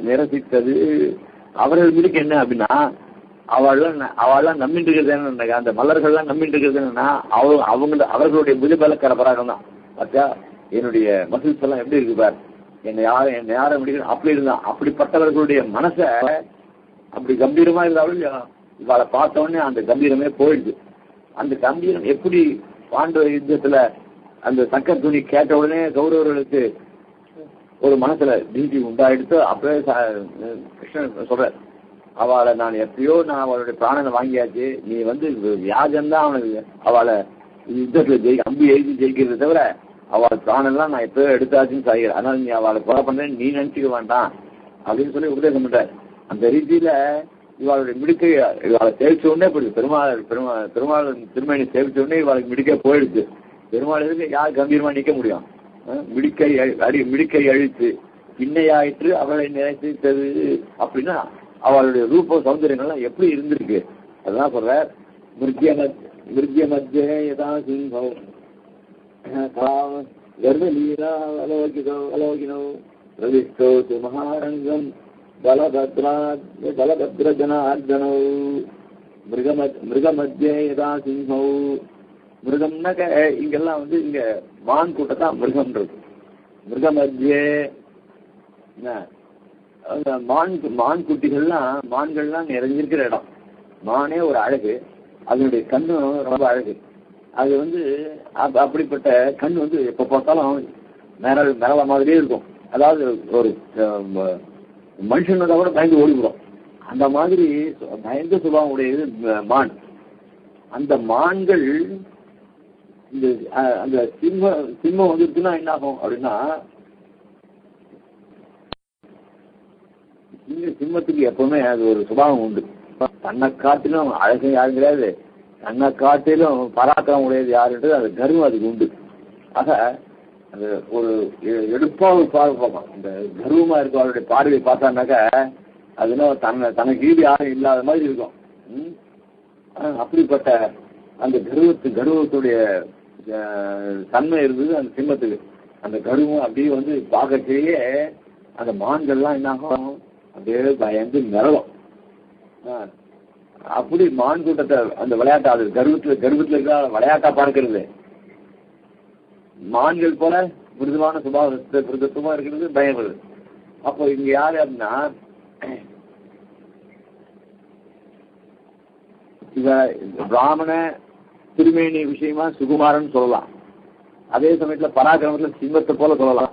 Speaker 1: நிரசித்தது. அவர்கள் மிடுக்கு என்ன அப்படின்னா அவள்லாம் நம்பிட்டு இருக்கிறது என்ன, அந்த மல்லர்கள்லாம் நம்பிட்டு இருக்கிறது என்னன்னா அவர்களுடைய புஜபலக்கர பராகம் தான். பார்த்தா என்னுடைய மசில்ஸ் எல்லாம் எப்படி இருக்கு பார், என்னை யாரும் முடிக்கணும் அப்படி இருந்தான். அப்படிப்பட்டவர்களுடைய மனசை அப்படி கம்பீரமா இருந்தாலும் இவளை பார்த்த உடனே அந்த கம்பீரமே போயிடுது. அந்த கம்பீரம் எப்படி பாண்டவ யுத்தத்துல அந்த சக்க துணி கேட்ட உடனே கௌரவர்களுக்கு ஒரு மனசுல பீதி உண்டாயிடுத்து. அப்பவே கிருஷ்ணன் சொல்ற, அவளை நான் எப்பயோ அவளுடைய பிராணனை வாங்கியாச்சு, நீ வந்து வியாஜம்தான் அவனுக்கு அவளை யுத்தத்துல அம்பி எழுதி ஜெயிக்கிறத தவிர அவள் பிராணெல்லாம் நான் எப்பயோ எடுத்தாச்சுன்னு சாகிறேன், அதனால நீ அவளை கொலை பண்றேன்னு நீ நினைச்சுக்க வேண்டாம் அப்படின்னு சொல்லி உபதேசம் பண்றாரு. அந்த ரீதியில இவாளுடைய மிடுக்கை இவாளை சேவிச்ச உடனே போயிடுது. பெருமாள் திருமணி சேவிச்ச உடனே இவாளுக்கு மிடுக்கை போயிடுச்சு. பெருமாள் இருக்கு யார் கம்பீரமா நிக்க முடியும்? மிடுக்கை அழித்து இன்னையாயிற்று அவளை நினைத்தது அப்படின்னா அவளுடைய ரூப சௌந்தரியங்கள்லாம் எப்படி இருந்திருக்கு அதுதான் சொல்ற. மிருத்ய மத்தியே யதா சிங்கோ கர்வலீலா அலோகினோ பிரவிஷ்டோ மகாரங்கம் பலபத்ர ஜனார்தனோ மிருகமத்தியே யதா சிங்கோ. மிருகம்னாக்க இங்கெல்லாம் வந்து இங்க மான் கூட்டத்தான் மிருகம்ன்றது. மிருகமத்தியே மான் குட்டிகள்லாம் மான்கள்லாம் நிறைஞ்சிருக்கிற இடம். மானே ஒரு அழகு, அதனுடைய கண்ணும் ரொம்ப அழகு. அது வந்து அப்படிப்பட்ட கண் வந்து எப்ப பார்த்தாலும் மிரள மாதிரியே இருக்கும். அதாவது ஒரு மனுஷனோட கூட பயந்து ஓடிவிடும். அந்த மாதிரி பயந்த சுபாவம் உடையது மான். அந்த மான்கள் இந்த அந்த சிம்மம் வந்துருச்சுன்னா என்ன ஆகும் அப்படின்னா, சிம்மத்துக்கு எப்பவுமே அது ஒரு சுபாவம் உண்டு. தன்னை காட்டிலும் அழகு யாரும் கிடையாது, தன்னை காட்டிலும் பராக்கிரம் உடையது யாருன்றது அது கர்வம் அதுக்கு உண்டு. ஆக அது ஒரு எடுப்பா ஒரு பார்வை பார்க்கும். இந்த கர்வமா இருக்க அவருடைய பார்வையை பார்த்தான்னாக்க அதுனா தனக்கு ஈடு யாரும் இல்லாத மாதிரி இருக்கும். அப்படிப்பட்ட அந்த கர்வத்துடைய தன்மை இருந்தது அந்த சிம்மத்துக்கு. அந்த கர்வம் அப்படியே வந்து பார்க்கறதுலேயே அந்த மான்கள்லாம் என்ன ஆகும், அப்படியே பயந்து மிரளும். அப்படி மான் கூட்டத்தை அந்த விளையாட்டா அது கர்வத்துல இருக்கிற விளையாட்டா பார்க்கிறது. மான்கள் போல மிருதுவான சுபாவமா இருக்கிறது பயப்படுது. அப்போ இங்க யாரு அப்படின்னா இவ பிராமண திருமேனி விஷயமா சுகுமாரன் சொல்லலாம். அதே சமயத்துல பராக்கிரமத்துல சிம்மத்தை போல சொல்லலாம்.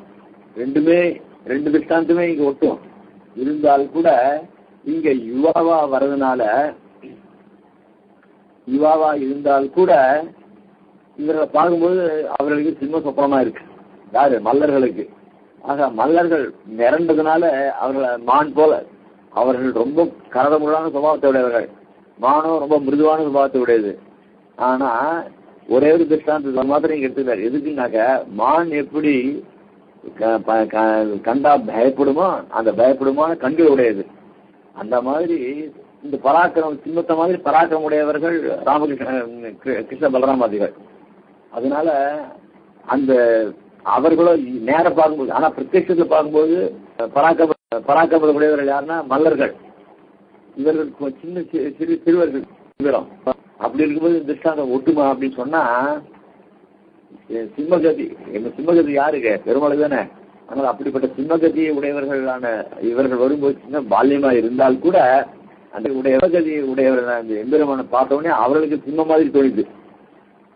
Speaker 1: ரெண்டு திஷ்டாந்தமே இங்க ஒட்டும். இருந்தால் கூட இங்க யுவாவா இருந்தால் கூட இவர்களை பார்க்கும்போது அவர்களுக்கு சிம்ம சொப்பனமா இருக்கு. யாரு? மல்லர்களுக்கு. ஆக மல்லர்கள் நிரண்டதுனால அவர்களை மான் போல அவர்கள் ரொம்ப கரடமுடான சுபாவத்தை உடையவர்கள். மானோ ரொம்ப மிருதுவான சுபாவத்தை உடையது. ஆனா ஒரே ஒரு திருஷ்டாந்தத்தை மாத்திரம் இங்க எடுத்துக்கிறார். எதுக்குன்னாக்க மான் எப்படி கண்டா பயப்படுமோ அந்த பயப்படுமான கண்கள் உடையது, அந்த மாதிரி இந்த பராக்கிரம் சிம்மத்த மாதிரி பராக்கிரம் உடையவர்கள் கிருஷ்ண பலராமாதிகள். அதனால அந்த அவர்களோ நேர பார்க்கும்போது, ஆனா பிரத்யட்சத்தை பார்க்கும்போது பராக்கிரம உடையவர்கள் யாருன்னா மல்லர்கள். இவர்கள் சின்ன சிறுவர்கள் விவரம். அப்படி இருக்கும்போது திருஷ்டாந்தம் ஒட்டுமா அப்படின்னு சொன்னா சிம்மகதி, எங்க சிம்மகதி யாருக்கு? பெருமாளுக்கு தானே. ஆனால் அப்படிப்பட்ட சிம்மகதியை உடையவர்களான இவர்கள் வரும்போது சின்ன பால்யமா இருந்தால் கூட அந்த சிம்மகதி உடையவர்கள் அந்த எம்பெருமானை பார்த்த உடனே அவர்களுக்கு சிம்ம மாதிரி தோணுது.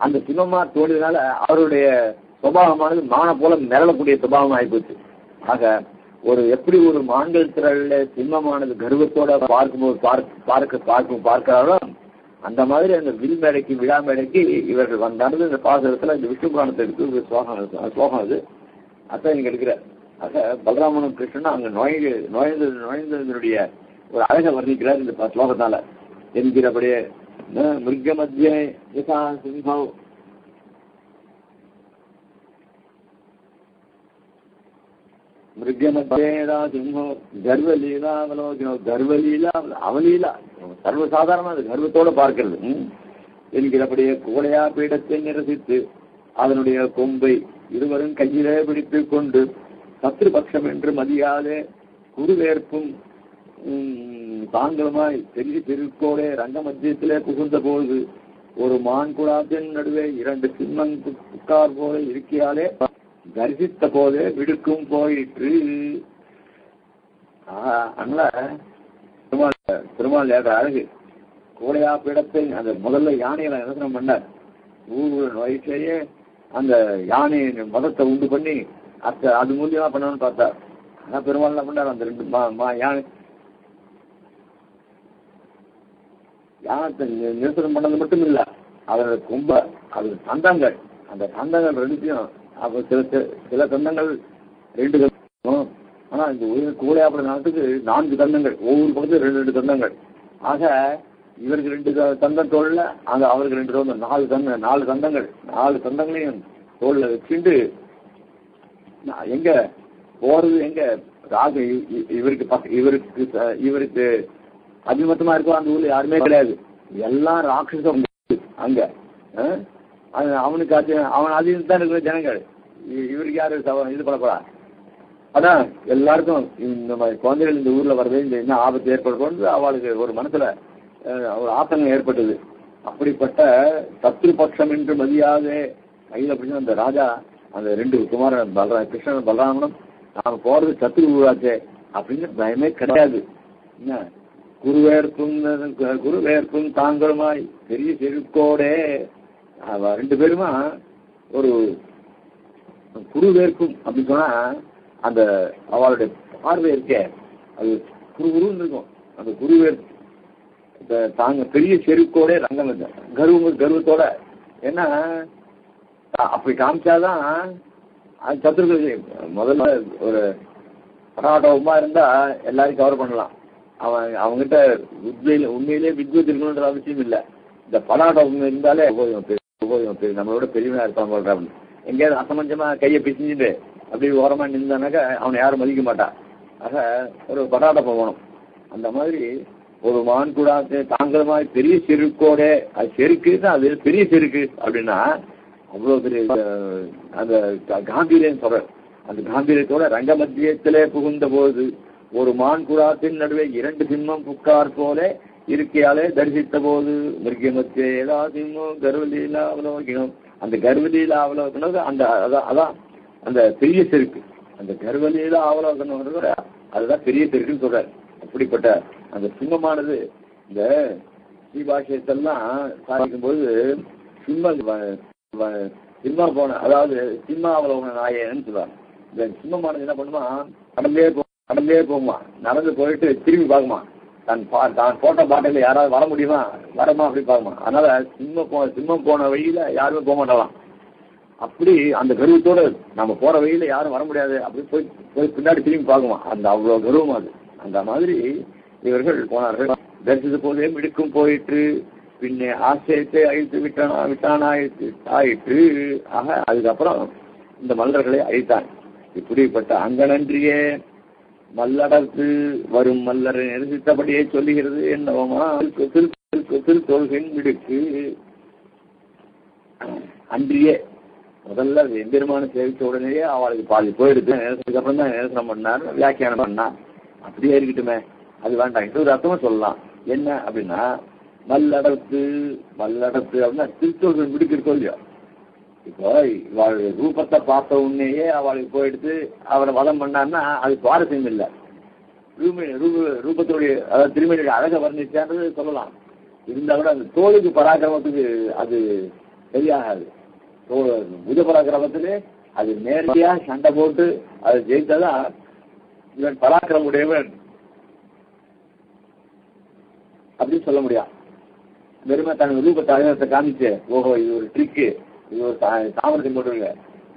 Speaker 1: அந்த சிம்மமா தோணியதுனால அவருடைய சுபாவமானது மான போல மிரளக்கூடிய சுபாவம் ஆகிப்போச்சு. ஆக ஒரு எப்படி ஒரு மான்கள் திரள்ல சிம்மமானது கர்வத்தோட பார்க்கும்போது பார்க்கிறாரோ அந்த மாதிரி அந்த வில் மேடைக்கு விழா மேடைக்கு இவர்கள் வந்தானது இந்த பாசுரத்துல இந்த விஷ்ணு புராணத்துக்கு ஸ்லோகம் அது. அதான் இங்க எடுக்கிற. ஆக பலராமனும் கிருஷ்ணனும் அங்க நுழைந்ததனுடைய ஒரு அழகை வர்ணிக்கிறார் இந்த ஸ்லோகத்தால. என்கிறபடியே மிருக மத்திய யதா சிம்ஹௌ மிருகமத்தேதா சிம்ஹோ கர்வலீலாவலோகினோ கர்வலீலா அவலீலா சர்வசாதாரணமா அது கர்வத்தோட பார்க்கிறது என்கிறபடியே கோடையா பீடத்தை நிரசித்து அதனுடைய கொம்பை இருவரும் கையிலே பிடித்து கொண்டு சத்ருபக்ஷம் என்று மதியாதே குருவேற்பும் தாங்களுமாய் பெரிய திருக்கோடே ரங்க மத்தியத்திலே புகுந்த போது ஒரு மான் குழாத்தின் நடுவே 2 சிம்மன் புக்கார் போல இருக்கையாலே தரிசித்த போதே விடுக்கும் போயிற்று. திருமால் ஏற அழகு கோடையா பீடத்தை அந்த முதல்ல யானையில நிரசனம் பண்ணார். ஊர் வயசுலேயே அந்த யானை மதத்தை உண்டு பண்ணி அது மூலியமா பண்ணணும்னு பார்த்தார். ஆனா பெருமாள் என்ன பண்ணார், அந்த 2 யானை நிரசனம் பண்ணது மட்டும் இல்ல, அதோட கொம்ப அது தந்தங்கள், அந்த தந்தங்கள் 2த்தையும் அப்ப சில தந்தங்கள் 2 தந்தம். ஆனா இந்த கூடையாப்பட நாட்டுக்கு 4 தந்தங்கள், ஒவ்வொரு பக்கத்துக்கு 2 தந்தங்கள். ஆக இவருக்கு 2 தந்தம் தோல்ல, அங்க அவருக்கு 2 தந்தம், 4 தந்தங்கள் 4 தந்தங்களையும் தோல்ல வச்சுட்டு எங்க போறது, எங்க ராக இவருக்கு அபிமத்தமா இருக்கும் அந்த ஊர்ல யாருமே கிடையாது, எல்லாம் ராட்சசம் அங்க. அவனுக்கு அவன் அதிகம் தான் இருக்கிற ஜனங்கள், இவருக்கு யாரு இது பண்ணப்படா. அதான் எல்லாருக்கும் இந்த மாதிரி குழந்தைகள் இந்த ஊர்ல வர்றது இந்த என்ன ஆபத்து ஏற்படுறது அவளுக்கு ஒரு மனசுல ஒரு ஆத்தங்கம் ஏற்பட்டது. அப்படிப்பட்ட சத்ருபக்ஷம் என்று மதியாதே கையில் அப்படின்னு அந்த ராஜா அந்த 2 குமாரன் கிருஷ்ணன் பலராமனும் நாம போறது சத்ரு ஊராச்சே அப்படின்னு பயமே கிடையாது. என்ன குருவேற்பும் தாங்களுமாய் பெரிய செருக்கோடே 2 பேருமா ஒரு குருவேற்கும் அப்படின்னு சொன்னா அந்த அவளுடைய பார்வை இருக்கே அது குருன்னு இருக்கும். அந்த குருவேற்பு தாங்க பெரிய செருக்கோட ரங்கம் கர்வத்தோட. ஏன்னா அப்படி காமிச்சாதான் அது சத்துருக்கு முதல்ல ஒரு பராட்டவமா இருந்தா எல்லாரும் கவர் பண்ணலாம். அவங்ககிட்ட உண்மையிலே வித்வத் இருக்கணுன்ற அவசியம் இல்லை. இந்த பலாட்டம் இருந்தாலே நம்மளோட பெரியவனா இருப்பாங்க அப்படின்னு எங்கேயாவது அசமஞ்சமா கையை பிசிஞ்சுட்டு அப்படி ஓரமா நின்றானாக்கா அவனை யாரும் மதிக்க மாட்டான். ஆக ஒரு பட்டாட்ட போகணும். அந்த மாதிரி ஒரு மான் கூட தாங்களுமாய் பெரிய செருக்கோட, அது செருக்கு தான், அது பெரிய செருக்கு அப்படின்னா அவ்வளவு பெரிய அந்த காம்பீரியம் சொல்ற. அந்த காம்பீரியத்தோட ரங்க மத்தியத்திலே புகுந்த போது ஒரு மான் குடாத்தின் நடுவே 2 சிம்மம் புக்கார் போல இருக்கையாலே தரிசித்த போது மிருகமத்திய ஏதா சிம்மம் கர்வலீலா அவலோகினம். அந்த கர்வலீலா அவலோகனம் அதான் அந்த பெரிய செருக்கு. அந்த கர்வலீலா அவலோகனம் அதுதான் பெரிய செருக்குன்னு சொல்றாரு. அப்படிப்பட்ட அந்த சிம்மமானது இந்த ஸ்ரீபாஷ்யத்தெல்லாம் சாதிக்கும் போது சிம்மா போன, அதாவது சிம்மா அவலோகன நாயன்னு சொல்லுவாங்க. இந்த சிம்மமானது என்ன பண்ணுமா, கடந்தே போகுமா, நடந்து போயிட்டு திரும்பி பார்க்குமா, தான் போட்ட பாட்டையில யாராவது வர முடியுமா, வரமா அப்படி பார்க்குமா. அதனால சிம்மம் போன வழியில யாருமே போக மாட்டாலாம். அப்படி அந்த கர்வத்தோட நம்ம போற வழியில யாரும் வர முடியாது, அப்படி போய் பின்னாடி திரும்பி பார்க்குமா. அந்த அவ்வளவு கர்வம் அது. அந்த மாதிரி இவர்கள் போனார்கள். தரிசித்த போதே மிடுக்கும் போயிட்டு பின்னே ஆசிரியத்தை அழித்து விட்டானா ஆயிற்று. ஆக அதுக்கப்புறம் இந்த மல்லர்களை அழித்தான். இப்படிப்பட்ட அங்கனன்றியே மல்லடர்த்து வரும் மல்லரை நிரசித்தபடியே சொல்லுகிறது என்னவோமா திருத்தோள்களின் விடுக்கு. அன்றியே முதல்ல எம்பெருமான சேவித்த உடனேயே அவளுக்கு பாதி போயிடுது. நேரத்துக்கு அப்புறம் தான் நேரசனம் பண்ணார், வியாக்கியானம் பண்ணார். அப்படியே இருக்கட்டுமே, அது வேண்டாம். இன்னொரு அர்த்தமும் சொல்லலாம். என்ன அப்படின்னா மல்லடத்து அப்படின்னா திருத்தோள்கள் விடுக்கு இல்லையோ. இப்போ இவள் ரூபத்தை பார்த்த உடனேயே அவளுக்கு போயிடுத்து அவரை வதம் பண்ணான்னா அது சுவாரஸ்யம் இல்லை. ரூபத்துடைய அதாவது திருமணியுடைய அழகை வர்ணிச்சான்றது சொல்லலாம். இருந்தால் கூட அந்த தோளுக்கு பராக்கிரமத்துக்கு அது சரியாகாது. புத பராக்கிரமத்திலே அது நேரடியாக சண்டை போட்டு அதை ஜெயித்தாதான் இவன் பராக்கிரம உடையவன் அப்படின்னு சொல்ல முடியாது. வெறுமை தன் ரூபத்தை அழகத்தை காமிச்சு ஓஹோ இது ஒரு ட்ரிக்கு, இது ஒரு சாமர்த்தியம் போட்டுருங்க,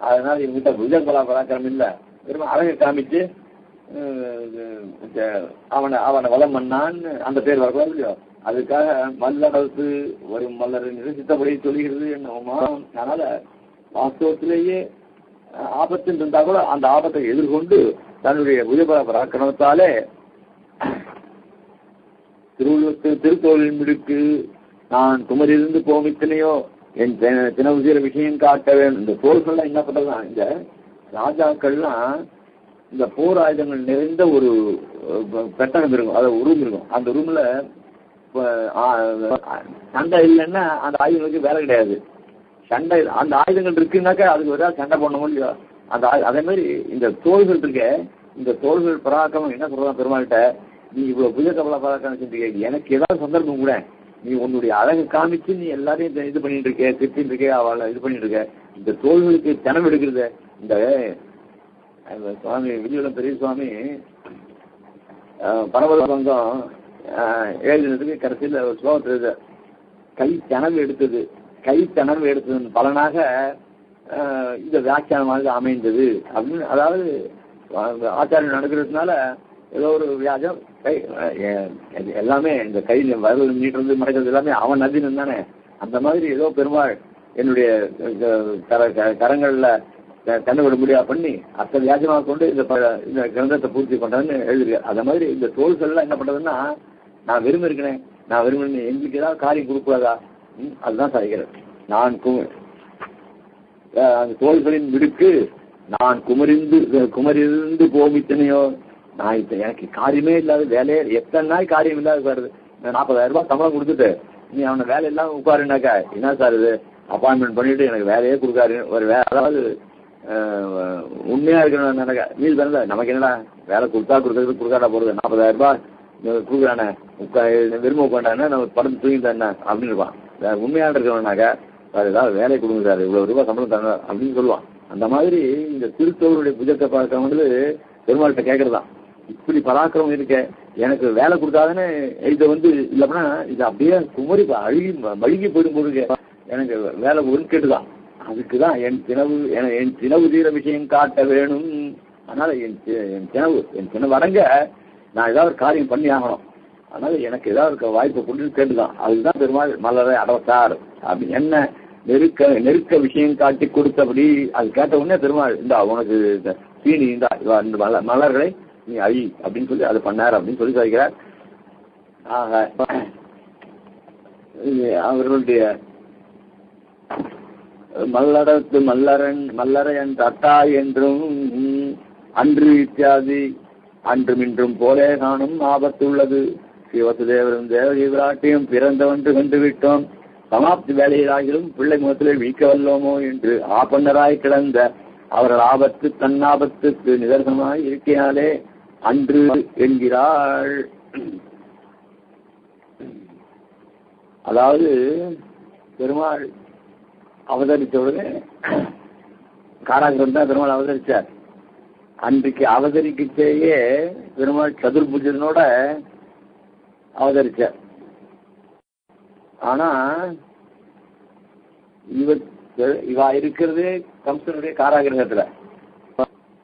Speaker 1: அதனால இவங்கிட்ட புத பராக்கிரமம் இல்லை, வெறுமை அழகை காமிச்சு அவனை வளம் பண்ணான்னு அந்த பேர் வரக்கூடாது இல்லையோ. அதுக்காக மல்லடத்து வரும் மல்லரை நிரசித்தபடி சொல்லுகிறது என்னமா. அதனால வாஸ்தவத்திலேயே ஆபத்து இருந்தா கூட அந்த ஆபத்தை எதிர்கொண்டு தன்னுடைய புஜபல பராக்கிரமத்தாலே திருத்தோளின் முடிக்கு நான் குமரிலிருந்து போமித்தனையோ என் தினவுசீர விஷயம் காட்ட வேண்டும். இந்த தோள்கள்லாம் என்ன பண்றதுதான், இந்த ராஜாக்கள்லாம் இந்த போர் ஆயுதங்கள் நிறைந்த ஒரு பெட்டகம் இருக்கும், அதாவது ரூம் இருக்கும். அந்த ரூம்ல சண்டை இல்லைன்னா அந்த ஆயுதங்களுக்கு வேலை கிடையாது. சண்டை அந்த ஆயுதங்கள் இருக்குன்னாக்கா அதுக்கு ஒரு சண்டை போடணும் இல்லையோ. அந்த அதே மாதிரி இந்த தோள்கள் இருக்க, இந்த தோள்கள் பராக்கிரமம் என்ன சொல்றதா பெருமாள்கிட்ட, நீ இவ்வளவு புதிய கபல பராக்கிரமம் செஞ்சுக்க, எனக்கு ஏதாவது சந்தர்ப்பம் கூட நீ உன்னுடைய அழகை காமிச்சு நீ எல்லாரையும் இது பண்ணிட்டு இருக்க, திட்டின்னு இருக்க, அவளை இது பண்ணிட்டு இருக்க. இந்த தோள்களுக்கு தினம் எடுக்கிறது. இந்த சுவாமி விஜயகுலம் பெரிய சுவாமி பரவத பங்கம் எழுதினதுக்கு கடைசியில் ஒரு ஸ்லோகத்தில் எழுத கை தனவு எடுத்ததன் பலனாக இந்த வியாக்கியானமாக அமைந்தது அப்படின்னு. அதாவது ஆச்சாரியன் நடக்கிறதுனால ஏதோ ஒரு வியாஜம் எல்லாமே இந்த கையில் வரல் நீட்டுறது மறைக்கிறது எல்லாமே அவன் நதினு தானே. அந்த மாதிரி ஏதோ பெருமாள் என்னுடைய கரங்கள்ல கண்டுபிட முடியா பண்ணி அத்த வியாஜமாக கொண்டு இந்த கிரந்தத்தை பூர்த்தி கொண்டான்னு எழுதிருக்க. அந்த மாதிரி இந்த தோள்கள்லாம் என்ன பண்றதுன்னா, நான் விரும்பி இருக்கிறேன், நான் விரும்பினேன், எங்களுக்கு ஏதாவது காரியம் கொடுக்கூடாதா, அதுதான் சாதிக்கிறேன். நான் அந்த தோள்களின் விடுக்கு நான் குமரிலிருந்து போமித்தனையோ, நான் இப்ப எனக்கு காரியமே இல்லாத வேலையே எத்தனை நாள் காரியம் இல்லாத வருது. 40,000 ரூபாய் சம்பளம் கொடுத்துட்டு நீ அவனை வேலை இல்லாம உட்காருனாக்கா என்ன சார் இது, அப்பாயின்மெண்ட் பண்ணிட்டு எனக்கு வேலையே கொடுக்காரு ஒரு அதாவது உண்மையா இருக்கணும் நினைக்க நீல் தானே. நமக்கு என்னடா வேலை கொடுக்கறது கொடுக்காடா போறது, 40,000 ரூபாய் கொடுக்குறானே விரும்ப உட்காண்டானே நம்ம படத்து தூங்கிட்டானே அப்படின்னு இருப்பான். வேற உண்மையான இருக்கிறவனாக்கா வேறு ஏதாவது வேலை கொடுங்க சார், இவ்வளவு ரூபாய் சம்பளம் தாங்க அப்படின்னு சொல்லுவான். அந்த மாதிரி இந்த திருத்தோளுடைய புஜத்தை பார்க்கறது பெருமாள்கிட்ட கேட்கறதான், இப்படி பராக்கிரமம் இருக்க எனக்கு வேலை கொடுத்தாதானே இதை இல்லைன்னா இது அப்படியே குமரி மழுகி போயிடும் போடுங்க, எனக்கு வேலை கொடுன்னு கேட்டுதான். அதுக்குதான் என் தினவு தீர விஷயம் காட்ட வேணும். அதனால என் தினவு அடங்க நான் ஏதாவது காரியம் பண்ணி ஆகணும், அதனால எனக்கு ஏதாவது வாய்ப்பை கொண்டு கேட்டுதான். அதுதான் பெருமாள் மலரை அடவத்தார் அப்படி என்ன நெருக்க விஷயம் காட்டி கொடுத்தபடி. அது கேட்ட உடனே பெருமாள் இந்த உனக்கு சீனி இந்த மலர்களை நீ அழி அப்படின்னு சொல்லி அதை பண்ணார் அப்படின்னு சொல்லி சொல்கிறார். ஆக அவர்களுடைய மல்லடத்து மல்லரையன் தட்டா என்றும் அன்று இத்தியாதி அன்றும் இன்றும் போலே காணும் ஆபத்துள்ளது. சிவசுதேவரும் தேவகி விராட்டியும் பிறந்தவன்று கண்டுவிட்டோம், சமாப்தி வேலையிலாகிலும் பிள்ளை முகத்திலே வீக்க வல்லோமோ என்று ஆபன்னராய் கிடந்த அவர்கள் ஆபத்து தன்னாபத்துக்கு நிதர்சனமாய் இருக்கையாலே அன்று என்கிறாள். அதாவது பெருமாள் அவதரித்தவுடனே காராகிரம் தான் பெருமாள் அவதரிச்சார். அன்றைக்கு அவதரிக்கையே பெருமாள் சதுர்புஜனோட அவதரிச்சார். ஆனா இவா இருக்கிறது கம்சனுடைய காராகிரகத்துல.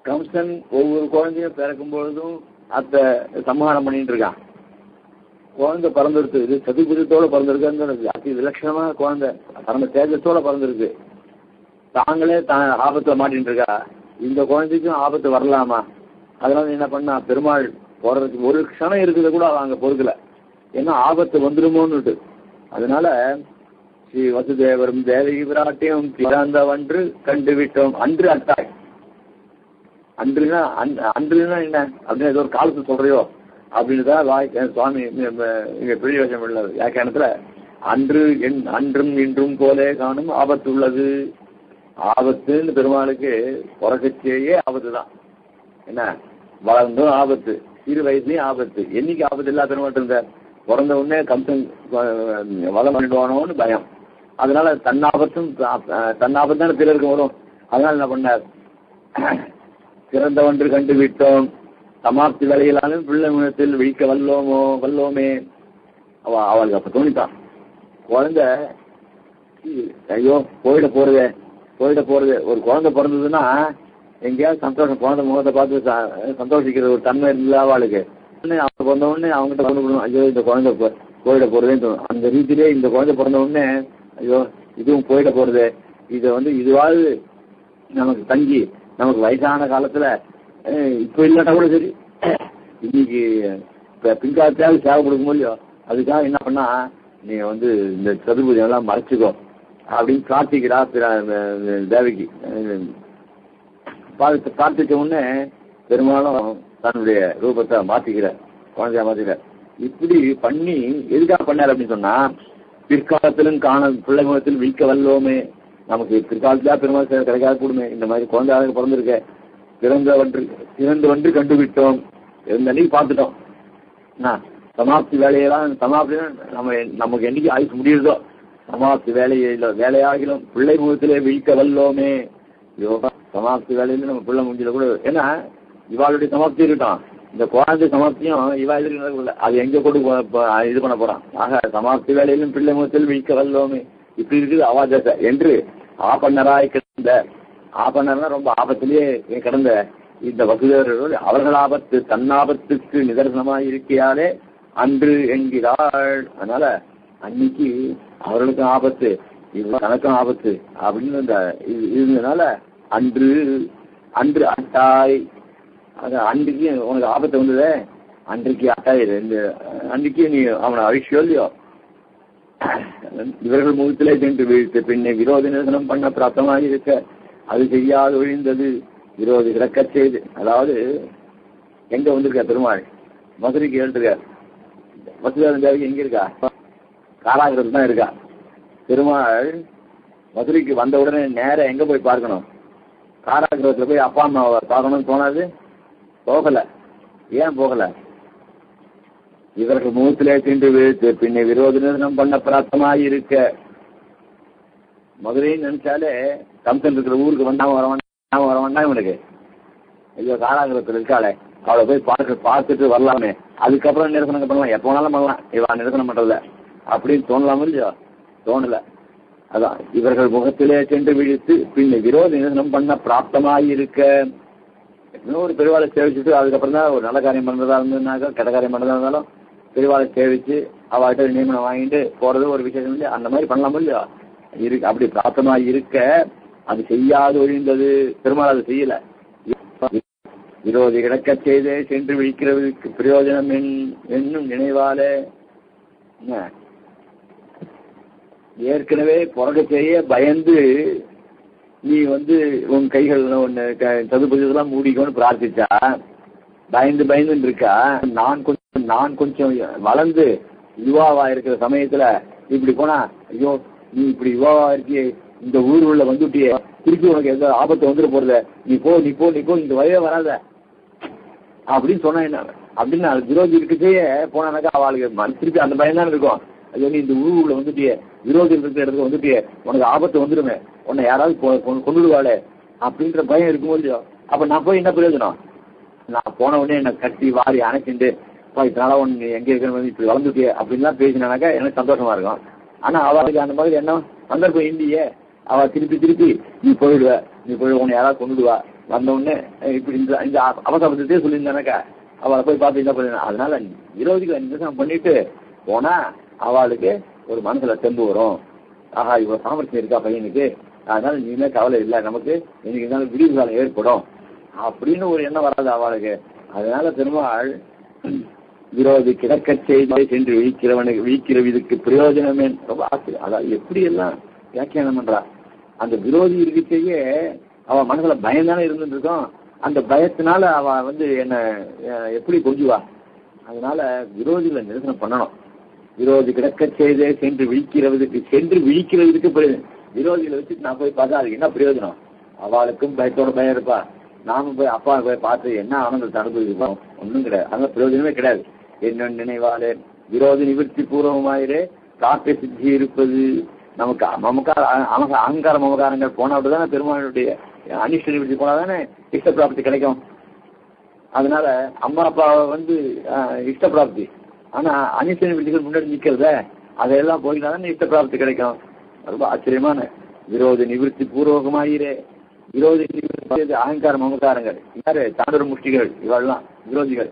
Speaker 1: கம்சன் ஒவ்வொரு குழந்தையும் பிறக்கும் பொழுதும் அத சம்ஹாரம் பண்ணிட்டு இருக்கான். குழந்தை பிறந்திருக்கு, இது சதுபுஜத்தோட பிறந்திருக்கு, அதி விலட்சணமான குழந்தை பரம தேஜத்தோட பிறந்திருக்கு. தாங்களே ஆபத்துல மாட்டின்னு இருக்கா, இந்த குழந்தைக்கும் ஆபத்து வரலாமா? அதனால என்ன பண்ணா, பெருமாள் போறதுக்கு ஒரு க்ஷணம் இருக்குது கூட அவங்க பொறுக்கல, ஏன்னா ஆபத்து வந்துடுமோன்னுட்டு. அதனால ஸ்ரீ வசுதேவரும் தேவகி பிராட்டியும் பிறந்தவன்று கண்டுவிட்டோம். அன்று அட்டாய், அன்றுனா அன்றுனா என்ன அப்படின்னு ஏதோ ஒரு காலத்து சொல்றியோ அப்படின்னு தான் சுவாமி இங்க பெரிய விஷயம் உள்ள வியாக்கியானத்துல அன்று அன்றும் இன்றும் போலே காணும் ஆபத்து உள்ளது. ஆபத்துன்னு பெருமாளுக்கு பிறக்கச்சேயே ஆபத்து தான். என்ன வளர்ந்தும் ஆபத்து, சிறு வயசுலயும் ஆபத்து. என்னைக்கு ஆபத்து இல்லா பெருமாள் இருந்தார்? பிறந்த உடனே கம்சன் வளம் பண்ணிடுவானோன்னு பயம். அதனால தன்னாபத்தும் தானே பிறருக்கு வரும். அதனால என்ன பண்ணார், சிறந்தவன்று கண்டு விட்டோம், சமாப்தி வேலையிலாலும் பிள்ளை முகத்தில் விழிக்க வல்லோமே. அவளுக்கு அப்ப தோணித்தான், குழந்தை ஐயோ போயிட போறது. ஒரு குழந்தை பிறந்ததுன்னா எங்கேயாவது சந்தோஷம், குழந்தை முகத்தை பார்த்து சந்தோஷிக்கிற ஒரு தன்மை இல்லை அவளுக்கு. அவங்க பிறந்த உடனே அவங்ககிட்ட கொண்டு போடணும், ஐயோ இந்த குழந்தை போயிட போறதுன்னு தோணும். அந்த ரீதியிலே இந்த குழந்தை பிறந்த உடனே ஐயோ இதுவும் போயிட போறது, இதை இதுவாது நமக்கு தங்கி நமக்கு வயசான காலத்துல இப்ப இல்லாட்டா கூட சரி, இன்னைக்கு பின்காலத்தாவது சேவை கொடுக்க முடியும். அதுக்காக என்ன பண்ணா, நீ இந்த சதுர்பூஜை எல்லாம் மறைச்சுக்கோ அப்படின்னு பிரார்த்திக்கிறா தேவகி. பிரார்த்திச்ச உடனே பெரும்பாலும் தன்னுடைய ரூபத்தை மாத்திக்கிற, குழந்தையா மாத்திக்கிற. இப்படி பண்ணி எதுக்காக பண்ணார் அப்படின்னு சொன்னா, பிற்காலத்திலும் பிள்ளை முகத்தில் விழிக்க வல்லோமே. நமக்கு பிற்காலத்திலா பெருமாள் கிடைக்காத கூடுமே, இந்த மாதிரி குழந்தையாக பிறந்திருக்க, பிறந்தவன்று கண்டுவிட்டோம், அன்னைக்கு பார்த்துட்டோம். சமாப்தி வேலையெல்லாம் நமக்கு என்னைக்கு ஆயுசு முடியுதோ சமாப்தி வேலையாகிலும் பிள்ளை முகத்திலே விழிக்க வல்லோமே. யோகா சமாப்தி வேலையில நம்ம பிள்ளை முடிஞ்சல கூட, ஏன்னா இவாளுடைய சமாப்தி இருக்கட்டும், இந்த குழந்தை சமாப்தியும் இவா எதிர்க்க அது எங்க கொண்டு இது பண்ண போறான். ஆக சமாப்தி வேலையிலும் பிள்ளை முகத்தில் விழிக்க வல்லோமே, இப்படி இருக்குது அவாதத்தை என்று ஆபன்னராய் கிடந்த, ஆபன்னர்னா ரொம்ப ஆபத்திலேயே கிடந்த இந்த வசுதேவர்கள் அவர்கள் ஆபத்து தன்னாபத்துக்கு நிதர்சனமாய் இருக்கையாலே அன்று என்கிறாள். அதனால அன்னைக்கு அவர்களுக்கும் ஆபத்து, இவ்வளவு தனக்கும் ஆபத்து அப்படின்னு இருந்ததுனால அன்று அட்டாய், அன்றைக்கு உனக்கு ஆபத்து வந்ததே, அன்றைக்கு அட்டாயிரு, இந்த அன்றைக்கு நீ அவனை அழிச்சியோ இல்லையோ. இவர்கள் முகத்திலே சென்று வீழ்த்து பின்னை விரோத நிரசனம் பண்ண பிராப்தமாக இருக்க அது செய்யாது ஒழிந்தது விரோதி கிடக்க செய்து. அதாவது எங்க வந்திருக்க பெருமாள், மதுரைக்கு எழுந்திருக்கார். வசுதேவன் தேவகி எங்க இருக்கா? காராகிரத்தில் தான் இருக்கா. பெருமாள் மதுரைக்கு வந்த உடனே நேரம் எங்க போய் பார்க்கணும்? காராகிரகத்தில் போய் அப்பா அம்மாவை பார்க்கணும்னு தோணாது, போகல. ஏன் போகல? இவர்கள் முகத்திலே சென்று வீழ்த்து பின்னை விரோத நிரசனம் பண்ண பிராப்தமாக இருக்க. மதுரைன்னு நினைச்சாலே கம்சன் இருக்கிற ஊருக்கு வந்தாம வர வேண்டாம் இவனுக்கு. ஐயோ காராகிரகத்தில் இருக்காளே, அவளை போய் பார்த்துட்டு வரலாமே, அதுக்கப்புறம் நிரசனம் பண்ணலாம், எப்போ வேணாலும் பண்ணலாம், இவன் நிரசனம் பண்றதில்ல அப்படின்னு தோணலாம் இல்லையோ? தோணல. அதான் இவர்கள் முகத்திலே சென்று விழித்து பின்ன விரோத நிரசனம் பண்ண பிராப்தமாக இருக்க. இன்னும் ஒரு பெருவாளை சேவிச்சுட்டு அதுக்கப்புறம் தான் ஒரு நல்ல காரியம் பண்றதா இருந்ததுனாக்கா, கெட்ட காரியம் பண்றதா இருந்தாலும் பெருவாளை சேவிச்சு அவர்கிட்ட நியமனம் வாங்கிட்டு போறது ஒரு விசேஷம் இல்லையா? அந்த மாதிரி பண்ணலாம் இல்லையா? இருக்கு. அப்படி பிராப்தமாக இருக்க அது செய்யாது ஒழிந்தது. பெருமாள் அது செய்யல. விரோதி கிடக்க செய்தே சென்று விழிக்கிறதுக்கு பிரயோஜனம் என்னும் நினைவாலே ஏற்கனவே பிறக்க செய்ய பயந்து நீ உன் கைகள் ஒன்று சதுபதிலாம் மூடிக்கோன்னு பிரார்த்திச்சா, பயந்து இருக்கா. நான் கொஞ்சம் வளர்ந்து யுவாவா இருக்கிற சமயத்துல இப்படி போனா, ஐயோ நீ இப்படி யுவாவா இருக்கியே, இந்த ஊர் உள்ள வந்துட்டியே, திருப்பி உனக்கு எந்த ஆபத்து வந்துட போறத, நீ போ இந்த வயவே வராத அப்படின்னு சொன்னா என்ன அப்படின்னு விரோதி இருக்கச்சே போனானாக்கா அவளுக்கு திருப்பி அந்த பயம் தான் இருக்கும். ஐயோ நீ இந்த ஊருக்குள்ள வந்துட்டியே, விரோதி இருக்கிற இடத்துக்கு வந்துட்டியே, உனக்கு ஆபத்து வந்துடுமே, உன்னை யாராவது கொண்டுடுவாளே அப்படின்ற பயம் இருக்கும் இல்லையோ? அப்ப நான் போய் என்ன பிரயோஜனம்? நான் போன உடனே என்னை கட்டி வாரி அணைச்சிட்டு இதனால ஒன்று எங்க இருக்கிற இப்படி வளர்ந்துட்டியே அப்படின்லாம் பேசினானாக்கா எனக்கு சந்தோஷமா இருக்கும். ஆனா அவளுக்கு அந்த மாதிரி என்ன சந்தர்ப்பம் இல்லையே. அவ திருப்பி நீ போயிடுவ உன்னை யாராவது கொண்டுடுவா, வந்த உடனே இப்படி இந்த அவசரத்தையே சொல்லியிருந்தானாக்கா அவளை போய் பார்த்து என்ன பண்ண. அதனால விரோதிகளை நிரசனம் பண்ணிட்டு போனா அவளுக்கு ஒரு மனசுல தெம்பு வரும். ஆஹா, இவ்வளவு சாமர்த்தியம் இருக்கா பையனுக்கு, அதனால நீங்களே கவலை இல்லை, நமக்கு இன்னைக்கு இருந்தாலும் விடிவு காலம் ஏற்படும் அப்படின்னு ஒரு எண்ணம் வராது அவளுக்கு. அதனால பெருமாள் விரோதி கிடக்க செய்தி சென்று விழிக்கிற இதுக்கு பிரயோஜனமே ரொம்ப ஆசை. அதாவது எப்படி எல்லாம் வியாக்கியானம் பண்றா. அந்த விரோதி இருக்கச்சேயே அவ மனசுல பயம்தானே இருந்துட்டு இருக்கோம். அந்த பயத்தினால அவ என்ன எப்படி கொஞ்சுவா. அதனால விரோதிகளை நிரசனம் பண்ணணும். விரோதி கிடக்க செய்தே சென்று விழிக்கிறதுக்கு விரோதிகளை வச்சுட்டு நான் போய் பார்த்தா அதுக்கு என்ன பிரயோஜனம். அவளுக்கும் பயத்தோட பயம் இருப்பா, நாமும் போய் அப்பா போய் பார்த்து என்ன ஆனந்தத்தை அனுபவிப்போம், ஒன்றும் கிடையாது. அதனால பிரயோஜனமே கிடையாது. என்ன நினைவாலே விரோதி நிவர்த்தி பூர்வமாயிரே காக்க சித்தி இருப்பது. நமக்கு அகங்கார மமகாரங்கள் போனா அப்படிதானே பெருமாளுடைய அனிஷ்ட நிவர்த்தி போனாதானே இஷ்ட பிராப்தி கிடைக்கும். அதனால அம்மா அப்பா இஷ்ட பிராப்தி, ஆனா அனிஷ்ட நிவர்த்திகள் முன்னாடி நிக்கிறத அதையெல்லாம் போயினாதானே இஷ்ட பிராப்தி கிடைக்கும். ரொம்ப ஆச்சரியமான விரோதி நிவர்த்தி பூர்வகமாயிரே. விரோதி நிவர்த்தி அகங்கார மமகாரங்கள் யாரு சாண்டர முஷ்டிகள் இவெல்லாம் விரோதிகள்.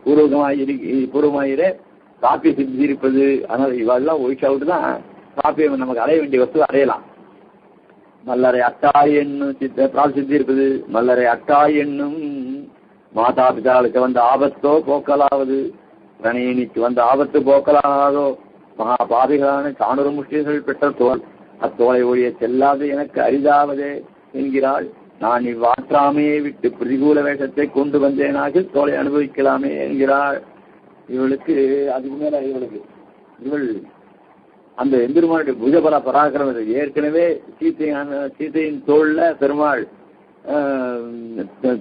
Speaker 1: பூர்வமாயிரே காப்பிய சித்தி இருப்பது. அதனால இவெல்லாம் ஒழிச்சு அவுட்டு தான் காப்பியம் நமக்கு அடைய வேண்டிய வஸ்து அடையலாம். மல்லரை அட்டாய் என்னும் சித்தி இருப்பது. மல்லரை அட்டாய் என்னும் மாதா பிதாளுக்கு வந்த ஆபத்தோ போக்கலாவது, பிரணயினிக்கு வந்த ஆபத்து போக்கலாகாதோ. மகா பாவிகளான சாணுர முஷ்டிகள் பெற்ற தோல் அத்தோலை ஒழிய செல்லாது எனக்கு அரிதாவதே என்கிறாள். நான் இவ்வாற்றாமையை விட்டு பிரதிகூல வேஷத்தை கொண்டு வந்தேனாக தோலை அனுபவிக்கலாமே என்கிறாள். இவளுக்கு அதுக்கு மேல இவள் அந்த எம்பெருமானுடைய புஜபல பராக்கிரமத்தை ஏற்கனவே சீத்தையின் தோல்ல பெருமாள்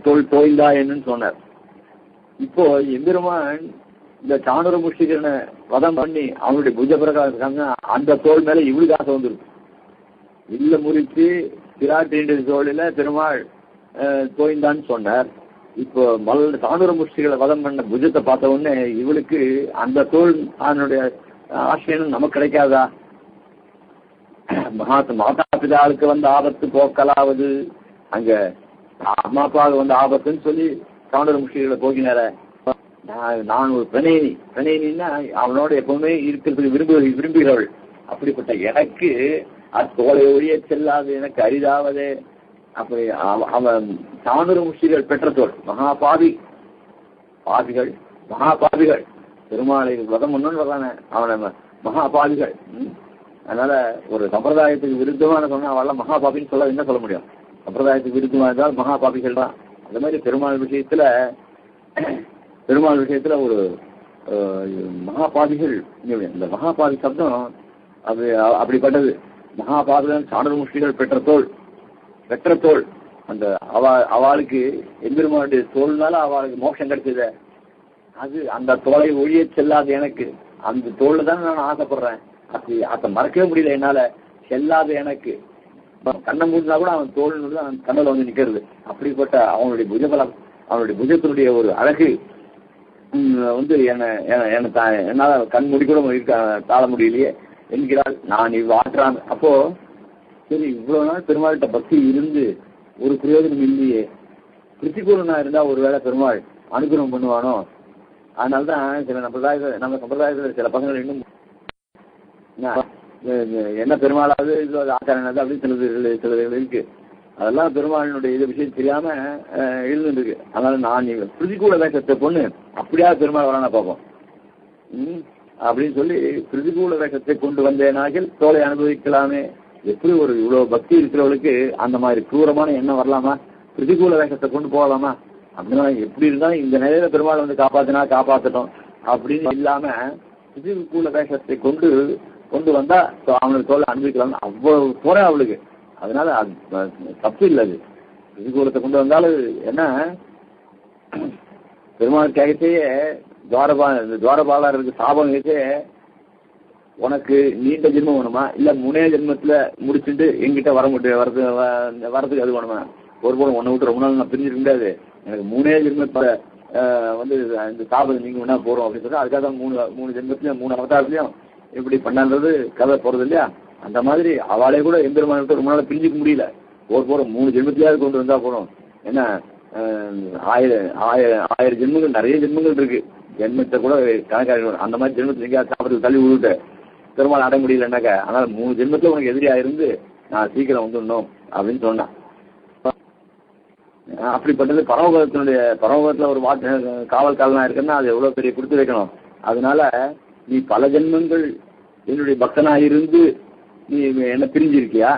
Speaker 1: தோல் தோய்ந்தா என்னன்னு சொன்னார். இப்போ எம்பெருமான் இந்த சாணுர முஷ்டிகரனை வதம் பண்ணி அவனுடைய புஜபரகாரம் அந்த தோல் மேல இவளுக்கு ஆசை வந்துருக்கு. இல்ல முறிச்சு பிராட்டிய தோழில பெருமாள் தோய்ந்தான்னு சொன்னார். இப்போ சாணுர முஷ்டிகளை வதம் பண்ண புஜத்தை பார்த்த உடனே இவளுக்கு அந்த தோல் அதனுடைய ஆசையனும் நமக்கு கிடைக்காதா. மாதா பிதாவுக்கு வந்த ஆபத்து போக்கலாவது. அங்க அம்மா அப்பாவுக்கு வந்த ஆபத்துன்னு சொல்லி சாணுர முஷ்டிகளை போக்கினார. நான் ஒரு பிரணயினா அவனோட எப்பவுமே இருக்கிறதுக்கு விரும்புகிறவள். அப்படிப்பட்ட எனக்கு அத்தோலை ஒழிய செல்லாது எனக்கு அரிதாவதே. அப்படி அவன் சாணுர முஷ்டிகள் பெற்ற தோல் மகாபாவிகள் பெருமாளை வதம் பண்ணு வர்றானே அவனை மகாபாவிகள். அதனால ஒரு சம்பிரதாயத்துக்கு விருத்தமான சொன்னா அவெல்லாம் மகாபாபின்னு சொல்ல என்ன சொல்ல முடியும். சம்பிரதாயத்துக்கு விருத்தமா இருந்தால் மகாபாபிகள் தான். அந்த மாதிரி பெருமாள் விஷயத்துல ஒரு மகாபாதிகள். இந்த மகாபாதி சப்தம் அது அப்படிப்பட்டது. மகாபாதிகள் சாணுர முஷ்டிகள் பெற்ற தோல் அந்த அவளுக்கு எம்பெருமானுடைய தோல்னால அவளுக்கு மோட்சம் கிடைச்சது. அது அந்த தோலை ஒழிய செல்லாது எனக்கு அந்த தோல்ல தானே நான் ஆசைப்படுறேன். அதை மறக்கவே முடியல என்னால. செல்லாது எனக்கு கண்ணை மூடினா கூட அவன் தோல் அவன் கண்ணில் நிக்கிறது. அப்படிப்பட்ட அவனுடைய புஜபலம், அவனுடைய புஜத்தினுடைய ஒரு அழகு என்னால கண் மூடி கூட தாழ முடியலையே என்கிறாள். நான் இவ்வாற்றான். அப்போ சரி, இவ்வளவு நாள் பெருமாள்கிட்ட பக்தி இருந்து ஒரு பிரயோஜனம் இல்லையே, பிரதிகூலனா இருந்தா ஒருவேளை பெருமாள் அனுகிரகம் பண்ணுவானோ. அதனால்தான் நம்ம சம்பிரதாயத்தில் சில பசங்கள் இன்னும் என்ன பெருமாளாவது இது ஆச்சாரம் அப்படின்னு சிலது இருக்கு. அதெல்லாம் பெருமாளினுடைய இது விஷயம் தெரியாம எழுதுருக்கு. அதனால நான் பிரதிகூல வேஷத்தை பொண்ணு அப்படியாவது பெருமாள் வரானா பார்ப்போம் அப்படின்னு சொல்லி பிரதிகூல வேஷத்தை கொண்டு வந்தேனாகில் தோலை அனுபவிக்கலாமே. எப்படி ஒரு இவ்வளவு பக்தி இருக்கிறவளுக்கு அந்த மாதிரி கிரூரமான எண்ணம் வரலாமா? பிரதிகூல வேஷத்தை கொண்டு போகலாமா? அப்படின்னா எப்படி இருந்தாலும் இந்த நிலையில பெருமாள் காப்பாற்றட்டும் அப்படின்னு இல்லாம பிரதிகூல வேஷத்தை கொண்டு வந்தா அவனுக்கு தோலை அனுபவிக்கலாம். அவ்வளவு தோற அவளுக்கு. அதனால தப்பு இல்லை. அது பிரதிகூலத்தை கொண்டு வந்தாலும் என்ன பெருமாள் கேட்கச்சேயே துவாரபாலருக்கு சாபம் கேட்டே, உனக்கு நீண்ட ஜென்மம் வேணுமா இல்ல 3 ஜென்மத்துல முடிச்சுட்டு எங்கிட்ட வரதுக்கு அது வேணுமா? ஒரு போல உன்னை விட்டு ரொம்ப நாள் நான் பிரிஞ்சிருக்க முடியாது, எனக்கு 3 ஜென்மத்துல இந்த சாபம் நீங்க வேணா போறோம் அப்படின்னு சொல்லி அதுக்காக தான் 3 ஜென்மத்திலயும் 3 அவதாரத்திலயும் இப்படி பண்ணான்றது கதை போறது இல்லையா? அந்த மாதிரி அவளே கூட எம்பெருமானத்தை ரொம்ப நாள் பிரிஞ்சிக்க முடியல. போறோம் 3 ஜென்மத்திலேயாவது கொண்டு வந்தா போறோம். என்ன 1000 ஜென்மங்கள், நிறைய ஜென்மங்கள் இருக்கு. ஜென்மத்தை கூட கணக்காக அந்த மாதிரி ஜென்மத்தில் எங்கேயாவது சாப்பிட்டு தள்ளி விட்டுட்டு பெருமாள் அடைய முடியலன்னாக்கா, ஆனால் 3 ஜென்மத்தில் உனக்கு எதிரியா இருந்து நான் சீக்கிரம் வந்துடணும் அப்படின்னு சொன்னான். அப்படிப்பட்டது பரமபதத்தில் ஒரு காவல் காலனா இருக்குன்னா அது எவ்வளவு பெரிய கொடுத்து வைக்கணும். அதனால நீ பல ஜென்மங்கள் என்னுடைய பக்தனா இருந்து நீ என்ன பிரிஞ்சிருக்கியா,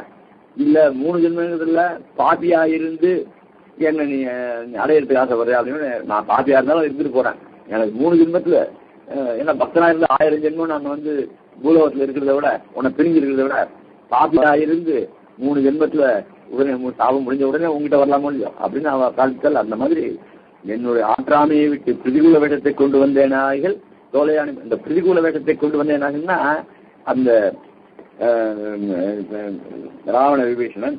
Speaker 1: இல்ல 3 ஜென்மங்கள்ல பாப்பியா இருந்து என்ன நீ அடையிறதுக்கு ஆசைப்படுற அப்படின்னு. நான் பாப்பியா இருந்தாலும் இருந்துட்டு போறேன். எனக்கு 3 ஜென்மத்துல என்ன பக்தனா இருந்து 1000 ஜென்மம் நான் வந்து பூலோகத்துல இருக்கிறத விட உன்னை பிரிஞ்சு இருக்கிறத விட பாப்பியா இருந்து 3 ஜென்மத்துல உடனே சாபம் முடிஞ்ச உடனே உங்ககிட்ட வரலாமோ இல்லையோ அப்படின்னு அவ காலத்தில் அந்த மாதிரி என்னுடைய ஆற்றாமையை விட்டு பிரதிகூல வேஷத்தை கொண்டு வந்தேனாய்கள் தோலையானி. இந்த பிரதிகூல வேஷத்தை கொண்டு வந்தேனாங்கன்னா அந்த ராவண விபீஷணன்,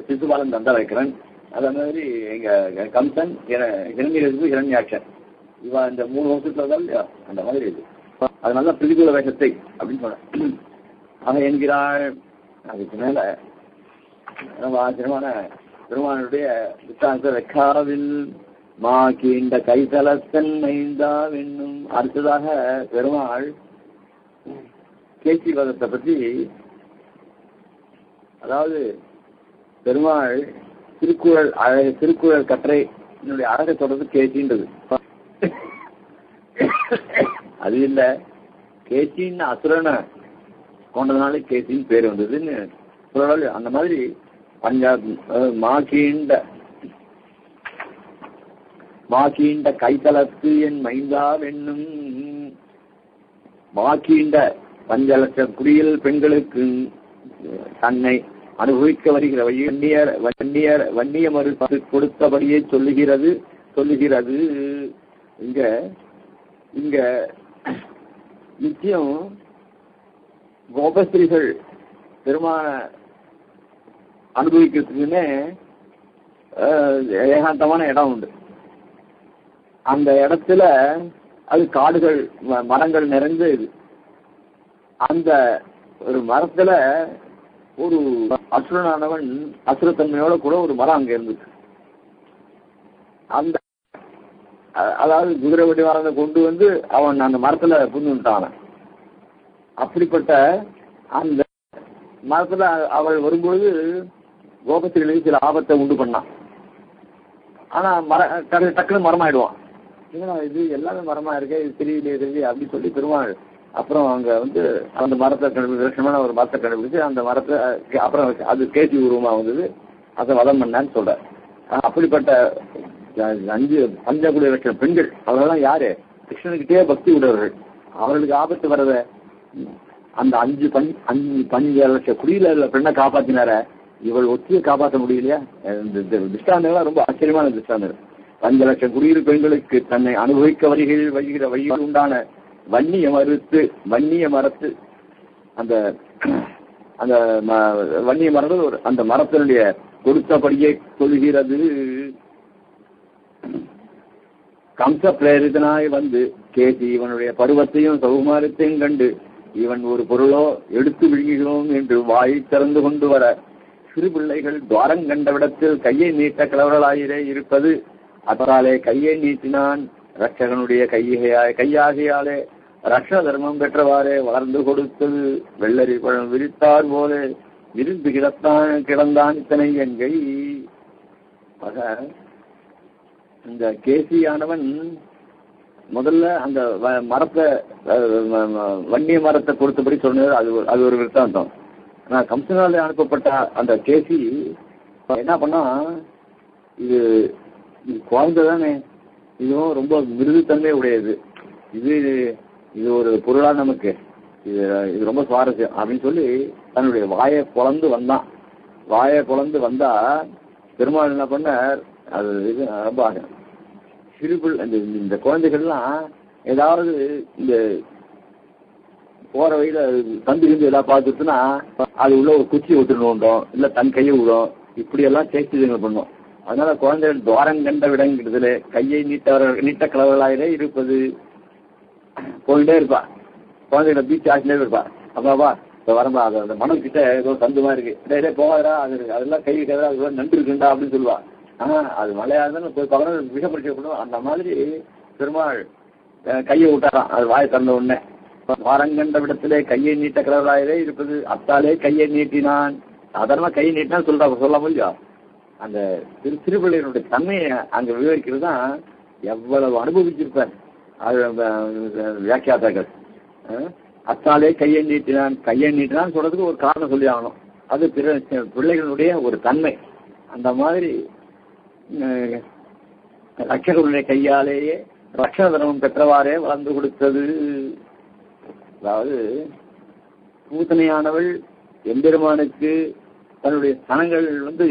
Speaker 1: சிசுபாலன் தண்டரைக்கிறன், அதே மாதிரி எங்க கம்சன், இரண்டியருக்கு இரண்யாட்சன், இவா இந்த 3 வருஷத்துல தான் இல்லையா அந்த மாதிரி இது. அதனால பிரதிகூல வேஷத்தை அப்படின்னு சொன்ன அவன் என்கிறாள். அதுக்கு மேல ஆச்சரியமான பெருமானுடைய புத்தாந்த வெக்காவில் மா கீண்ட கைதலத்தன் மைந்தா என்னும். அடுத்ததாக பெருமாள் கேசி வதத்தை பற்றி, அதாவது பெருமாள் திருக்குறள் கற்றை என்னுடைய அழகை தொடர்ந்து கேசின்றது. அது இல்லை, கேசின்னு அசுரனை கொண்டதுனால கேசின்னு பேர் வந்ததுன்னு சொல்லல. அந்த மாதிரி பஞ்சாப் மாக்கீண்ட கைத்தலத்து என் மைந்தா வெண்ணும். மாக்கீண்ட 5 லட்சம் குடியில் பெண்களுக்கு தன்னை அனுபவிக்க வருகிற வன்னிய மறுத்து கொடுத்தபடியே சொல்லுகிறது. இங்க நிச்சயம் கோபஸ்திரிகள் பெருமான அனுபவிக்கிறதுக்குன்னே ஏகாந்தமான இடம் உண்டு. அந்த இடத்துல அது காடுகள் மரங்கள் நிறைந்து இது. அந்த ஒரு மரத்துல ஒரு அசுரனானவன் அசுரத்தன்மையோட கூட ஒரு மரம் அங்க இருந்துச்சு. அந்த அதாவது குதிரை வண்டி மரத்தை கொண்டு வந்து அவன் அந்த மரத்துல புந்துட்டான். அப்படிப்பட்ட அந்த மரத்துல அவள் வரும்போது கோபத்திற்கு சில ஆபத்தை உண்டு பண்ணான். ஆனா டக்குனு மரமாயிடுவான். இது எல்லாமே மரமா இருக்கே, இது தெரியலையே அப்படின்னு சொல்லி பெருமாள் அப்புறம் அங்க வந்து அந்த மரத்தை விலட்சணமான ஒரு மரத்தை கண்டுபிடிச்சு அந்த மரத்தை அப்புறம் அது கேசி உருவமா வந்தது, அதை வதம் பண்ணான்னு சொல்ற. அப்படிப்பட்ட 5 பஞ்சகுடி லட்சம் பெண்கள் அவர்களெல்லாம் யாரு? கிருஷ்ணனுக்கிட்டே பக்தி உடையவர்கள். அவர்களுக்கு ஆபத்து வர்றத அந்த 5 லட்சம் குடியில பெண்ணை காப்பாத்தினார இவள் ஒத்தியை காப்பாற்ற முடியலையா? திஷ்டாந்தங்கள்லாம் ரொம்ப ஆச்சரியமான திஷ்டாந்தங்கள். 5 லட்சம் குடியிரு பெண்களுக்கு தன்னை அனுபவிக்க வருகிற வழியில் உண்டான வன்னிய மரத்து அந்த அந்த வன்னிய மரங்கள் அந்த மரத்தினுடைய கொடுத்தபடியே சொல்கிறது. கம்ச பிரேரிதனாய் வந்து கேசி இவனுடைய பருவத்தையும் சௌகுமாரத்தையும் கண்டு இவன் ஒரு பொருளோ எடுத்து விழுகிறோம் என்று வாயை திறந்து கொண்டு வர சிறு பிள்ளைகள் துவாரம் கண்டவிடத்தில் கையை நீட்ட கிளவர்களாயிரே இருப்பது. அதனாலே கையை நீட்டினான் ரட்சகனுடைய கையாகையாலே ரட்ச தர்மம் பெற்றவாறே வளர்ந்து கொடுத்தது. வெள்ளரி பழம் விரித்தார் போல விரிந்து கிடந்தான் இத்தனை என்கை. ஆக இந்த கேசியானவன் முதல்ல அந்த மரத்தை வன்னிய மரத்தை கொடுத்தபடி சொன்னது அது ஒரு விருத்தாந்தம். ஆனா கம்சனால அனுப்பப்பட்ட அந்த கேசி என்ன பண்ணா, இது குழந்தை தானே, இதுவும் ரொம்ப மிருதுத்தன்மை உடையது, இது ஒரு பொருளா நமக்கு இது ரொம்ப சுவாரஸ்யம் அப்படின்னு சொல்லி தன்னுடைய வாயை பொளந்து வந்தான். வாயை பொளந்து வந்தா பெருமாள் என்ன பண்ணார், அது இது ரொம்ப சிறுபிள் இந்த குழந்தைகள்லாம் ஏதாவது இந்த போற வழியில தந்து கிந்து எல்லாம் பார்த்துட்டுனா அது உள்ள ஒரு குச்சி விட்டுணும், இல்ல தன் கையை விடும், இப்படி எல்லாம் சேஷ்டிதங்க பண்ணும். அதனால குழந்தைகள் துவாரம் கண்ட விடங்கிறதுல கையை நீட்ட கலவர்களாயிலே இருப்பது. போயிட்டே இருப்பா குழந்தைகளை பீச் ஆக்கிட்டே இருப்பா. அப்பாப்பா இப்போ வரம்பா அது அந்த மனம் கிட்ட ஏதோ தந்துமா இருக்கு, டே போகாதா, அதெல்லாம் கை வைக்காதா, அது நண்டு இருக்குண்டா அப்படின்னு சொல்லுவா. அது மலையாதுன்னு போய் பக்கம் விஷப்பரிச்சை பண்ணுவோம். அந்த மாதிரி பெருமாள் கையை விட்டாராம். அது வாயை திறந்த உடனே வாரங்கண்ட விடத்திலே கையை நீட்ட கடவுளாயிலே இருப்பது அத்தாலே கையை நீட்டினான். சாதாரணமா கையை நீட்டினான்னு சொல்ல முடியும். அந்த திருப்பிள்ளையினுடைய தன்மையை அங்க விவரிக்கிறது தான் எவ்வளவு அனுபவிச்சிருப்பார் வியாக்கியாதாக்கள். அத்தாலே கையை நீட்டினான்னு சொல்றதுக்கு ஒரு காரணம் சொல்லி ஆகணும். அது பிள்ளைகளுடைய ஒரு தன்மை. அந்த மாதிரி ரட்சகருடைய கையாலேயே ரட்சண தர்மம் பெற்றவாறே வளர்ந்து கொடுத்தது. அதாவது பூத்தனையானவள் எம்பெருமானுக்கு தன்னுடைய ஸ்தனங்கள்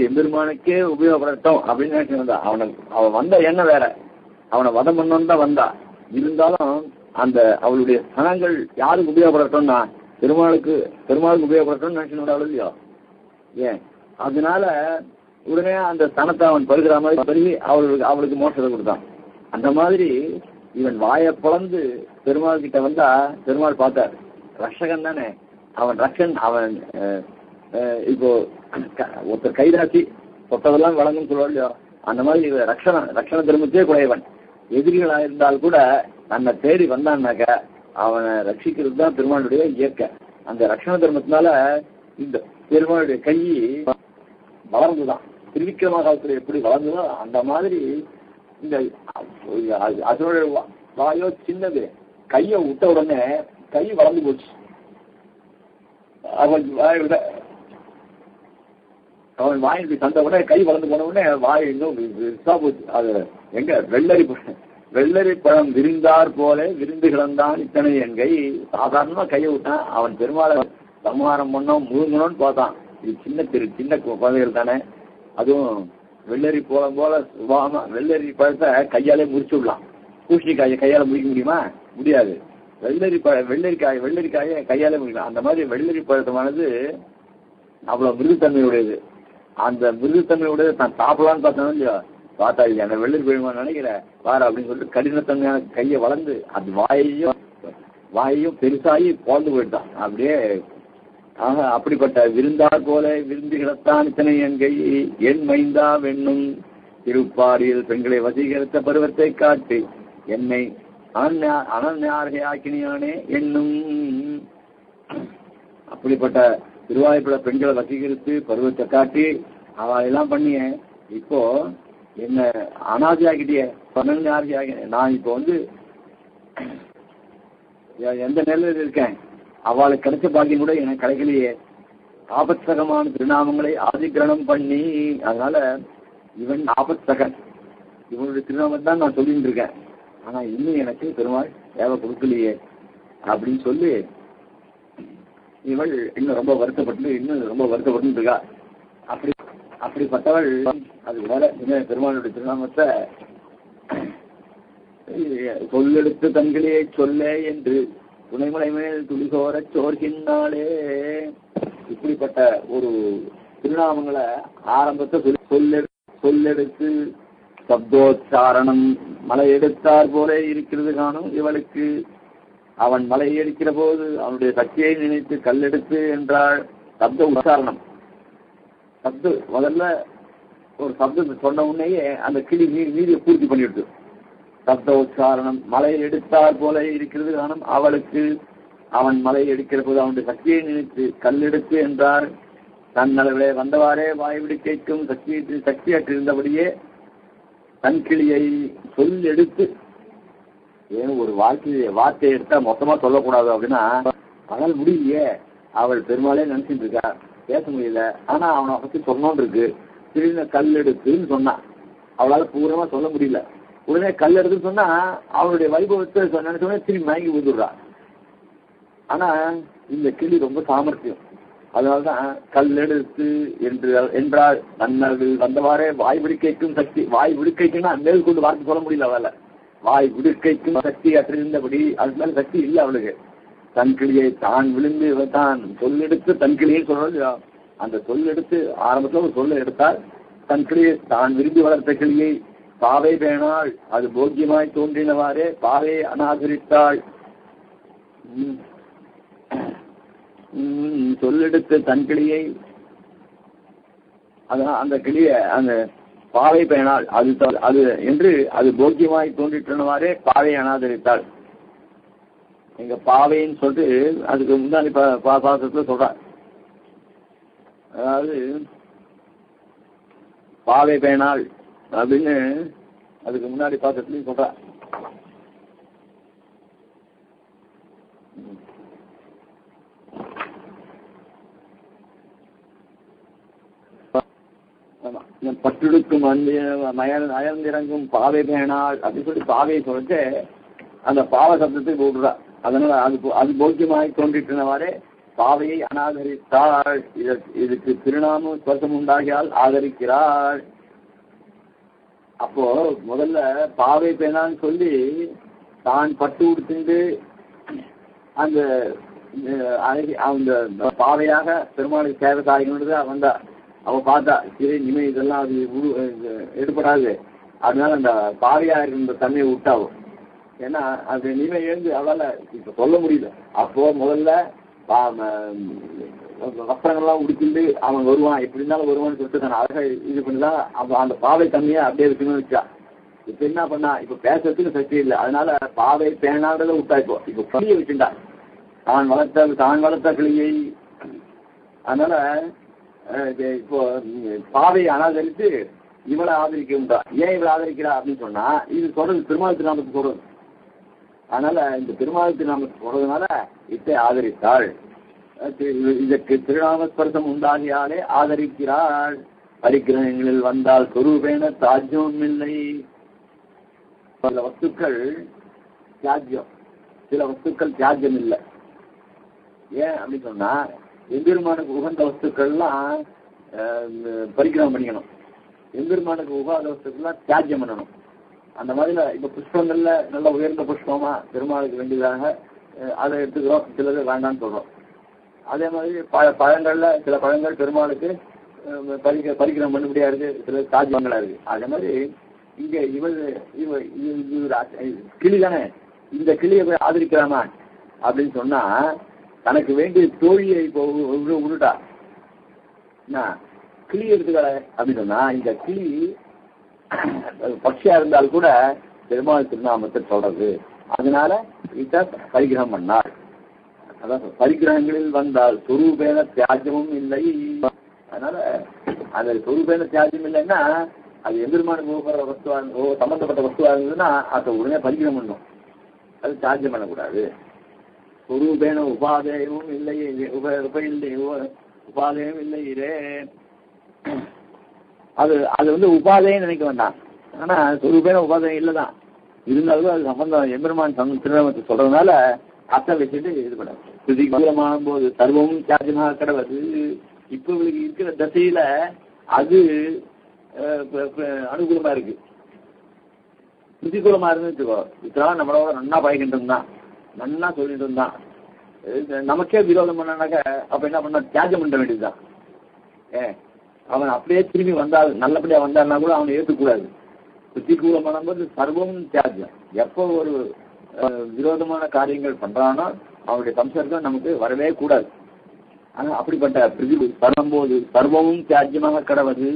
Speaker 1: எம்பெருமானுக்கே உபயோகப்படட்டும் அப்படின்னு நினைச்சு அவன் வந்த எண்ணம் வேற, அவனை வதம் பண்ணோன்னு தான் வந்தா. இருந்தாலும் அந்த அவளுடைய ஸ்தனங்கள் யாருக்கு உபயோகப்படட்டும்னா பெருமாளுக்கு உபயோகப்படட்டும்னு நினைச்சு அவள் இல்லையோ. ஏன் அதனால உடனே அந்த ஸ்தனத்தை அவன் பருகிற மாதிரி பருகி அவளுக்கு மோட்சத்தை கொடுத்தான். அந்த மாதிரி இவன் வாயை பிளந்து பெருமாள் கிட்ட வந்தா பெருமாள் பார்த்தார். ரட்சகன் தானே அவன். அவன் இப்போ ஒருத்தர் கைராசி தொட்டதெல்லாம் வழங்குன்னு சொல்லுவாள் இல்லையோ. அந்த மாதிரி ரட்சண தர்மத்தையே குறையவன். எதிரிகளா இருந்தால் கூட தன்னை தேடி வந்தான்னாக்க அவனை ரட்சிக்கிறது தான் பெருமாளுடைய இயற்கை. அந்த ரட்சண தர்மத்தினால இந்த பெருமாளுடைய கை வளர்ந்துதான். திருவிக்கிரம காலத்துல எப்படி வளர்ந்ததோ அந்த மாதிரி இந்த அதனுடைய வாயோ சின்னது, கையை விட்ட உடனே கை வளர்ந்து போச்சு. அவன் வாயினுடைய சந்த உடனே கை வளர்ந்து போன உடனே வாய் இன்னும் போச்சு. அது எங்க வெள்ளரி பழம் விரிந்தார் போல விரிந்து கிடந்தான் இத்தனை என் கை. சாதாரணமா கையை விட்டான். அவன் பெருமாளை சம்ஹாரம் பண்ணோம் முழுங்கணும்னு பார்த்தான். இது சின்ன குழந்தைகள் தானே. அதுவும் வெள்ளரி பழம் போல சுபாவமா வெள்ளரி பழத்தை கையாலே முறிச்சு விடலாம். பூசணிக்காயை கையால முடிக்க முடியுமா? முடியாது. வெள்ளரிக்காயை கையாலே முடிக்கலாம். அந்த மாதிரி வெள்ளரி பழத்தமானது அவ்வளவு மிருதுத்தன்மையுடையது. அந்த மிருதுத்தன்மையுடையது தான் சாப்பிடலான்னு பார்த்தோம் இல்லையா. பார்த்தா இல்லையா அந்த வெள்ளரி பழமான்னு நினைக்கிறேன் வார அப்படின்னு சொல்லிட்டு கடினத்தன்மையான கையை வளர்ந்து அது வாயையும் பெருசாகி போந்து போயிட்டான். அப்படியே அப்படிப்பட்ட விருந்தார் போல விருந்து கிடத்தான் இத்தனை என் கை என் மைந்தா வெண்ணும் திருப்பாடியில் பெண்களை வசீகரித்த பருவத்தை காட்டு என்னை அனன்யார்கையாக்கினியானே என்னும். அப்படிப்பட்ட திருவாய்ப்புல பெண்களை வசீகரித்து பருவத்தை காட்டி அவெல்லாம் பண்ணிய இப்போ என்ன அனாதியாகிட்டிய பன்னெண்டு. நான் இப்போ எந்த நிலையில் இருக்கேன், அவளுக்கு கிடைச்ச பாக்கியம் கூட எனக்கு கிடைக்கலையே. ஆபத்சகமான திருநாமங்களை ஆதிகிரணம் பண்ணி, அதனால இவன் ஆபத்சகன், இவனுடைய திருநாமத்தை தான் நான் சொல்லிட்டு இருக்கேன். ஆனா இன்னும் எனக்கு பெருமாள் தேவை கொடுக்கலையே அப்படின்னு சொல்லி இவள் இன்னும் ரொம்ப வருத்தப்பட்டு இருக்கா. அப்படிப்பட்டவள் அது வேற பெருமாளுடைய திருநாமத்தை சொல்லெடுத்து தங்களே சொல்ல என்று துணைமலை மேல் துளிசோர சோர்கின்றாளே. இப்படிப்பட்ட ஒரு திருநாமங்களை ஆரம்பத்தை சொல்லெடுத்து சப்தோச்சாரணம் மலை எடுத்தார் போல இருக்கிறது காணும் இவளுக்கு. அவன் மலை எடுக்கிற போது அவனுடைய சக்தியை நினைத்து கல்லெடுத்து என்றாள். சப்த உச்சாரணம், முதல்ல ஒரு சப்தத்தை சொன்ன உடனேயே அந்த கிளி மீதியை பூர்த்தி பண்ணிடுது. சப்த உச்சாரணம் மலை எடுத்தார் போல இருக்கிறது காணும் அவளுக்கு. அவன் மலை எடுக்கிற போது அவனுடைய சக்தியை நினைத்து கல்லெடுத்து என்றார். தன் அளவிலே வந்தவாறே வாய்விடு கேட்கும் சக்தியற்றிருந்தபடியே தன் கிளியை சொல்லெடுத்து. ஏன் ஒரு வார்த்தையை எடுத்தா மொத்தமா சொல்லக்கூடாது அப்படின்னா அவனால் முடியலையே. அவள் பெருமாளே நினைச்சிட்டு இருக்கா, பேச முடியல. ஆனா அவனை பத்தி சொன்னோன்னு இருக்கு. திடீர்னு கல்லெடுத்துன்னு சொன்னான், அவளால பூர்வமா சொல்ல முடியல. உடனே கல்லெடுத்துன்னு சொன்னா அவனுடைய வைபவத்தை நினைச்சோடனே திரும்பி மயங்கி விழுந்துடுறா. ஆனா இந்த கிளி ரொம்ப சாமர்த்தியம். அதனால்தான் கல்லெடுத்து என்றால் நன்னர்கள் வந்தவாறே வாய் விடுக்கைக்கும் சக்தி. வாய் விடுக்கைக்குன்னா மேல் கொண்டு வார்த்தை சொல்ல முடியல அவளை. வாய் விடுக்கைக்கும் சக்தி அற்றிருந்தபடி அதுக்கு மேல சக்தி இல்லை அவளுக்கு. தன் கிளியை தான் விழுந்து தான் சொல்லெடுத்து தன் கிளியை சொல்ல. அந்த சொல்லெடுத்து ஆரம்பத்தில் ஒரு சொல்ல எடுத்தால் தன் கிளியை தான் விரும்பி வளர்த்த கிளியை பாவை பேணாள். அது போக்கியமாய் தோன்றினவாறே பாவை அநாகரித்தாள். சொல்லெடுத்து தன் கிளியை அதான் அந்த கிளிய அந்த பாவை பயனால் அது என்று அது போக்கியமாய் தோன்றிட்டனவாறே பாவை அனாதரித்தாள். எங்க பாவைன்னு சொல்லிட்டு அதுக்கு முன்னாடி பாசத்துல சொல்ற, அதாவது பாவை பயனால் அப்படின்னு அதுக்கு முன்னாடி பாசத்துலயும் சொல்ற. பட்டுடுக்கும் அயர்ந்திறங்கும் பாவை பயனால் அப்படின்னு சொல்லி பாவையை சொல்லிட்டு அந்த பாவ சப்தத்தை போடுறா. அதனால அது போக்கியமாய் தோன்றிட்டனவாறே பாவையை அனாதரித்தாள். இதுக்கு திருநாம ஸ்பர்சம் உண்டாகியால் ஆதரிக்கிறாள். அப்போ முதல்ல பாவை பேனான்னு சொல்லி தான் பட்டு உடுத்திண்டு அந்த பாவையாக பெருமாளுக்கு சேவை சாய்கிறது வந்தா. அவ பார்த்தா சரி இனிமே இதெல்லாம் அது எடுபடாது, அதனால அந்த பாவையா இருந்த தன்மையை விட்டாவும். ஏன்னா அது இனிமே எழுந்து அவளால இப்ப சொல்ல முடியல. அப்போ முதல்ல வஸ்திரங்கள்லாம் உடுத்திட்டு அவன் வருவான், எப்படி இருந்தாலும் வருவான்னு சொல்லிட்டு நான் அழகா இது பண்ணிதான் அந்த பாவை தன்மையை அப்படியே இருக்கணும்னு வச்சா. இப்ப என்ன பண்ணா, இப்ப பேசுறதுக்கு சக்தி இல்லை, அதனால பாவை பேனான்றதை விட்டா. இப்போ கிளியை வச்சுட்டா, தான் வளர்த்த கிளியை. அதனால இப்போ பாவையை அனாதரித்து இவளை ஆதரிக்கிறா. ஏன் இவளை ஆதரிக்கிறா அப்படின்னு சொன்னா, இது சொல்றது பெருமாள் திருநாமத்துக்கு சொல்றது. அதனால இந்த பெருமாள் திருநாமத்துக்கு சொல்றதுனால இத்தை ஆதரித்தாள். இதற்கு திருநாமஸ்பர்சம் உண்டாகியாலே ஆதரிக்கிறாள். பரிக்கிரகங்களில் வந்தால் சொரூபேன தாஜ்யம் இல்லை. சில வஸ்துக்கள் தியாஜ்யம், சில வஸ்துக்கள் தியாஜ்யம் இல்லை. ஏன் அப்படின்னு சொன்னா, எம்பெருமானுக்கு உகந்த வஸ்துக்கள்லாம் பரிக்கிரகம் பண்ணிக்கணும், எம்பெருமானுக்கு உகாத வஸ்துக்கள்லாம் தியாஜ்யம் பண்ணணும். அந்த மாதிரி இப்ப புஷ்பங்கள்ல நல்ல உயர்ந்த புஷ்பமா பெருமாளுக்கு வேண்டியதாக அதை எடுத்துக்கிறோம், சிலது வேண்டாம்னு சொல்றோம். அதே மாதிரி பழங்கள்ல சில பழங்கள் பெருமாளுக்கு பரிக்கிரகம் பண்ண முடியா இருக்கு, சில தியாஜ்யங்களா இருக்கு. அதே மாதிரி இங்க கிளி தானே, இந்த கிளியை போய் ஆதரிக்கிறாமா அப்படின்னு சொன்னா, தனக்கு வேண்டிய தோழியை இப்போ விட்டுட்டா கிளி எடுத்துக்கல அப்படின்னு சொன்னா, இந்த கிளி பட்சியா இருந்தால் கூட பெருமாள் திருநாமத்தை சொல்றது. அதனால இத பரிகிரகம் பண்ணாள். அதான் பரிகிரகங்களில் வந்தால் சொரூபேன தியாஜமும் இல்லை. அதனால அந்த சொரூபேன தியாஜம் இல்லைன்னா அது எம்பெருமானுக்கு போகிற வஸ்துவா சம்பந்தப்பட்ட வஸ்துவா இருந்ததுன்னா அதை உடனே பரிகிரகம் பண்ணும், அது தியாஜம் பண்ணக்கூடாது. சொரூபேன உபாதேயமும் இல்லை, உபாதேயம் இல்லை. இதே அது உபாதைன்னு நினைக்க வேண்டாம். ஆனா சொரூபேன உபாதையம் இல்லைதான், இருந்தாலும் அது சம்பந்தம் எம்பெருமான் திருநாமத்தை சொல்றதுனால அத்தை வச்சுட்டு இது பண்ண பிரதிகூலமான போது சர்வமும் தியாஜமாக கிடவது. இப்ப இவங்களுக்கு இருக்கிற தசையில அது அனுகூலமா இருக்கு. பிரதிகூலமா இருந்துச்சுக்கோ, இதெல்லாம் நம்மளோட நன்னா பழகிட்டு இருந்தான், நன்னா சொல்லிட்டு இருந்தான். நமக்கே விரோதம் பண்ணாக்க அப்ப என்ன பண்ண, தியாஜம் பண்ண வேண்டியதுதான். அவன் அப்படியே திரும்பி வந்தால் நல்லபடியா வந்தான்னா கூட அவனை ஏற்றுக்கூடாது. பிரதிகூலமான போது சர்வம் தியாஜம். எப்போ ஒரு விரோதமான காரியங்கள் பண்றானோ அவனுடைய சம்சர்க்கம் நமக்கு வரவே கூடாது. ஆனா அப்படிப்பட்ட வரும்போது சர்வமும் தியாஜ்யமாக கிடவது.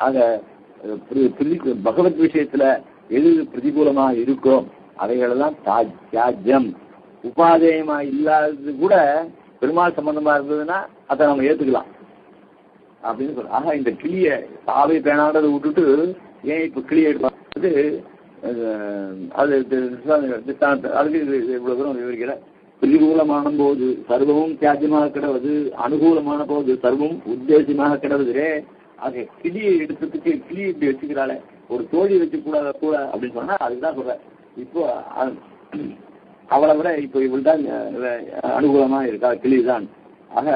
Speaker 1: ஆக பகவத் விஷயத்துல எது பிரதிகூலமாக இருக்கோ அவைகளெல்லாம் தியாஜ்யம். உபாதேயமா இல்லாதது கூட பெருமாள் சம்பந்தமா இருந்ததுன்னா அதை நம்ம ஏத்துக்கலாம் அப்படின்னு சொல்ல. ஆக இந்த கிளியை பாவை பேனான்றதை விட்டுட்டு ஏன் இப்ப கிளியை எடுப்பாது, அது அதுக்கு இவ்வளவு தூரம் விவரிக்கிற. பிரதிகூலமான போது சர்வமும் தியாஜ்யமாக கிடவது, அனுகூலமான போது சர்வம் உத்தேசமாக கிடவுதுரே. ஆக கிளியை எடுத்துட்டு கிளி இப்படி வச்சுக்கிறாளே, ஒரு தோழி வச்சு கூடாத கூட அப்படின்னு சொன்னா அதுதான் சொல்ற. இப்போ அவளை விட இப்போ இவள்தான் அனுகூலமா இருக்கா, கிளிதான். ஆக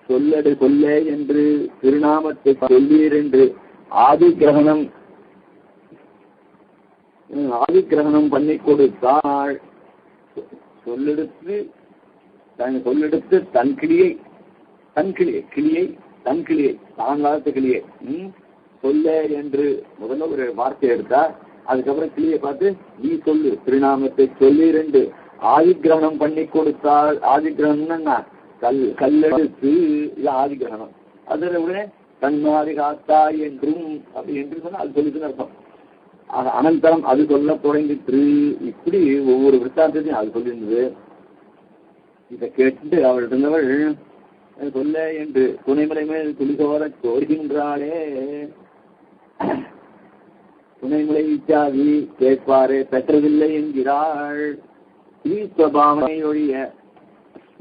Speaker 1: சொல்லடு சொல்லே என்று திருநாமத்தை சொல்லீர் என்று ஆதிக்கிரகணம் பண்ணி கொடுத்தாள். சொல்லெடுத்து தன் கிளியை தான் வளர்த்த கிளியை சொல்ல என்று முதல்ல ஒரு வார்த்தை எடுத்தா, அதுக்கப்புறம் கிளியை பார்த்து நீ சொல்லு திருநாமத்தை சொல்லீர் என்று ஆதிக்கிரகணம் பண்ணி கொடுத்தாள். ஆதிக்கிரகணம்னா கல்லெடுத்து இது ஆதிக்கிரகணம். அதுல உடனே தன்மாதி காத்தாய் என்றும் அப்படி என்று சொன்னா அது சொல்லிட்டுன்னு அர்த்தம். அனந்தரம் அது சொல்ல தொடங்கிட்டு இப்படி ஒவ்வொரு விற்த்தாந்தத்தையும் அது சொல்லியிருந்தது. இதை கேட்டு அவள் இருந்தவள் சொல்ல என்று துணைமலை மேல் துளிசோர சோர்கின்றாளே. துணைமலை இச்சாதி கேட்பாரே பெற்றதில்லை என்கிறாள். ஸ்ரீஸ்வபாவனை ஒழிய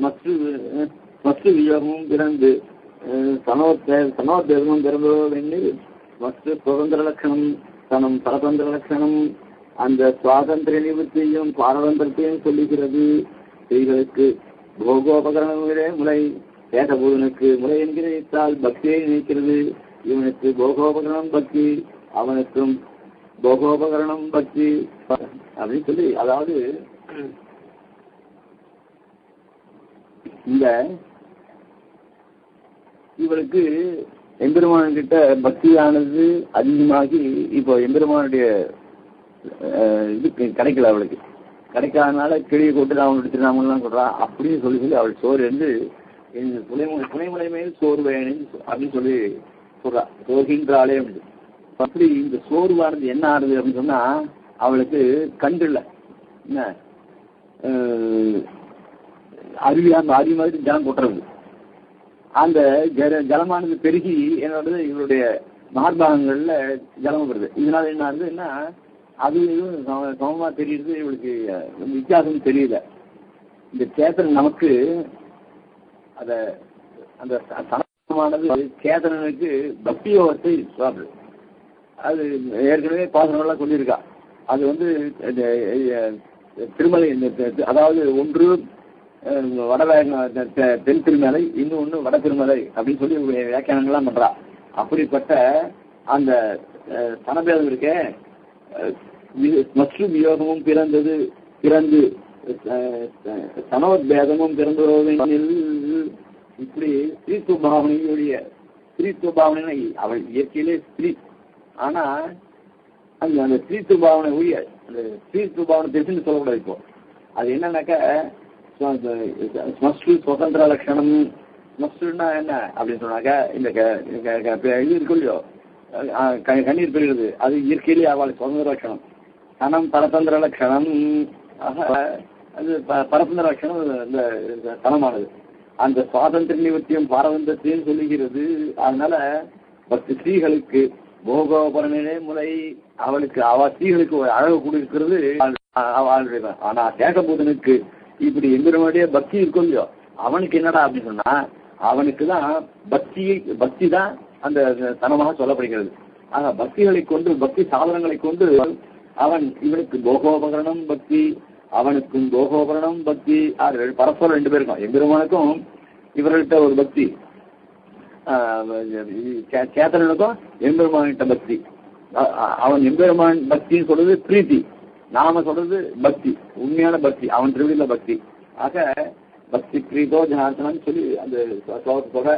Speaker 1: மற்ற வியோகமும் பிறந்து சனோத்தேகமும் பிறந்தோவென்று மற்ற சுதந்திர லட்சணம் தனம் பரதந்திர லட்சணம் அந்த சுவாதந்திர நிவர்த்தியும் பாரதந்திரத்தையும் சொல்லுகிறது. ஸ்திரீகளுக்கு போகோபகரணங்களே முறை கேட்டபோதனுக்கு முறை என்கிறால் பக்தியை நினைக்கிறது. இவனுக்கு போகோபகரணம் பக்தி, அவனுக்கும் போகோபகரணம் பக்தி அப்படின்னு சொல்லி, அதாவது இந்த இவளுக்கு எம்பெருமான் கிட்ட பக்தியானது அதிகமாகி இப்போ எம்பெருமானுடைய இது கிடைக்கல, அவளுக்கு கிடைக்காதனால கிளியை கொண்டு அவனுடைய திருநாமலாம் சொல்றான். அப்படின்னு சொல்லி அவள் சோறு இருந்து துணைமலை மேல் சோறு வேணும் அப்படின்னு சொல்லி சொல்றா. சோர்கின்றாளே அப்படின்னு. அப்படி இந்த சோர்வானது என்ன ஆறுது அப்படின்னு சொன்னா அவளுக்கு கண்டுல என்ன அருவி மாதிரி ஜலம் கொட்டுறது. அந்த ஜலமானது பெருகி என்னோட இவருடைய மார்பாகங்கள்ல ஜலம் வருது. இதனால என்ன ஆகுதுன்னா அது சமமா தெரியுது, இவளுக்கு வித்தியாசம் தெரியல. இந்த சேத்தன் நமக்கு அத அந்த சனமானது சேத்தனுக்கு பக்தி யோகத்தை சொல்றது. அது ஏற்கனவே பாசனங்கள்லாம் சொல்லியிருக்கா. அது திருமலை, அதாவது ஒன்று தென் திருமலை, இன்னொன்று வட திருமலை அப்படின்னு சொல்லி வியாக்கியானங்கள்லாம் பண்றா. அப்படிப்பட்ட அந்த சனபேதம் இருக்க மற்ற வியோகமும் பிறந்து சனோத்பேதமும் பிறந்தோவெனில் இப்படி ஸ்ரீத்துவ பாவனை அவள் இயற்கையிலே ஸ்ரீ. ஆனா அந்த ஸ்ரீத்துவ பாவனை உரிய அந்த ஸ்ரீத்துவ பாவனை தெரிஞ்சுன்னு சொல்லக்கூடாது. இப்போ அது என்னன்னாக்க சுதந்திர லட்சணம். ஸ்மஸ்ருன்னா என்ன அப்படின்னு சொன்னாக்க இந்த இது இருக்கு இல்லையோ கண்ணீர் பெறுகிறது, அது இயற்கையிலேயே அவள் சுதந்திர லட்சணம். தனம் பரதந்திர லட்சணம். அது பரதந்திர லட்சணம் இந்த தனமானது. அந்த சுவாதந்திர நிவர்த்தியும் பாரதந்திரத்தையும் சொல்லுகிறது. அதனால பக்தி ஸ்ரீகளுக்கு போகோபரமே முறை அவளுக்கு ஸ்ரீகளுக்கு ஒரு அழகு கொடுக்கிறது அவளுடைய. ஆனா சேகபூதனுக்கு இப்படி எங்களுடைய பக்தி இருக்கும் இல்லையோ அவனுக்கு என்னடா அப்படின்னு சொன்னா அவனுக்கு தான் பக்தி தான் அந்த தனமாக சொல்லப்படுகிறது. ஆக பக்திகளை கொண்டு பக்தி சாதனங்களை கொண்டு அவன் இவனுக்கு போகோபகரணம் பக்தி, அவனுக்கும் போகோபகரணம் பக்தி. பரஸ்பரம் ரெண்டு பேருக்கும் எம்பெருமானுக்கும் இவர்கள்ட்ட ஒரு பக்தி, சேத்தனுக்கும் எம்பெருமான்கிட்ட பக்தி. அவன் எம்பெருமான் பக்தின்னு சொல்றது பிரீத்தி, நாம சொல்றது பக்தி, உண்மையான பக்தி, அவன் திருவிழா பக்தி. ஆக பக்தி பிரீதோ ஜனார்த்தனம் சொல்லி அந்த தொகை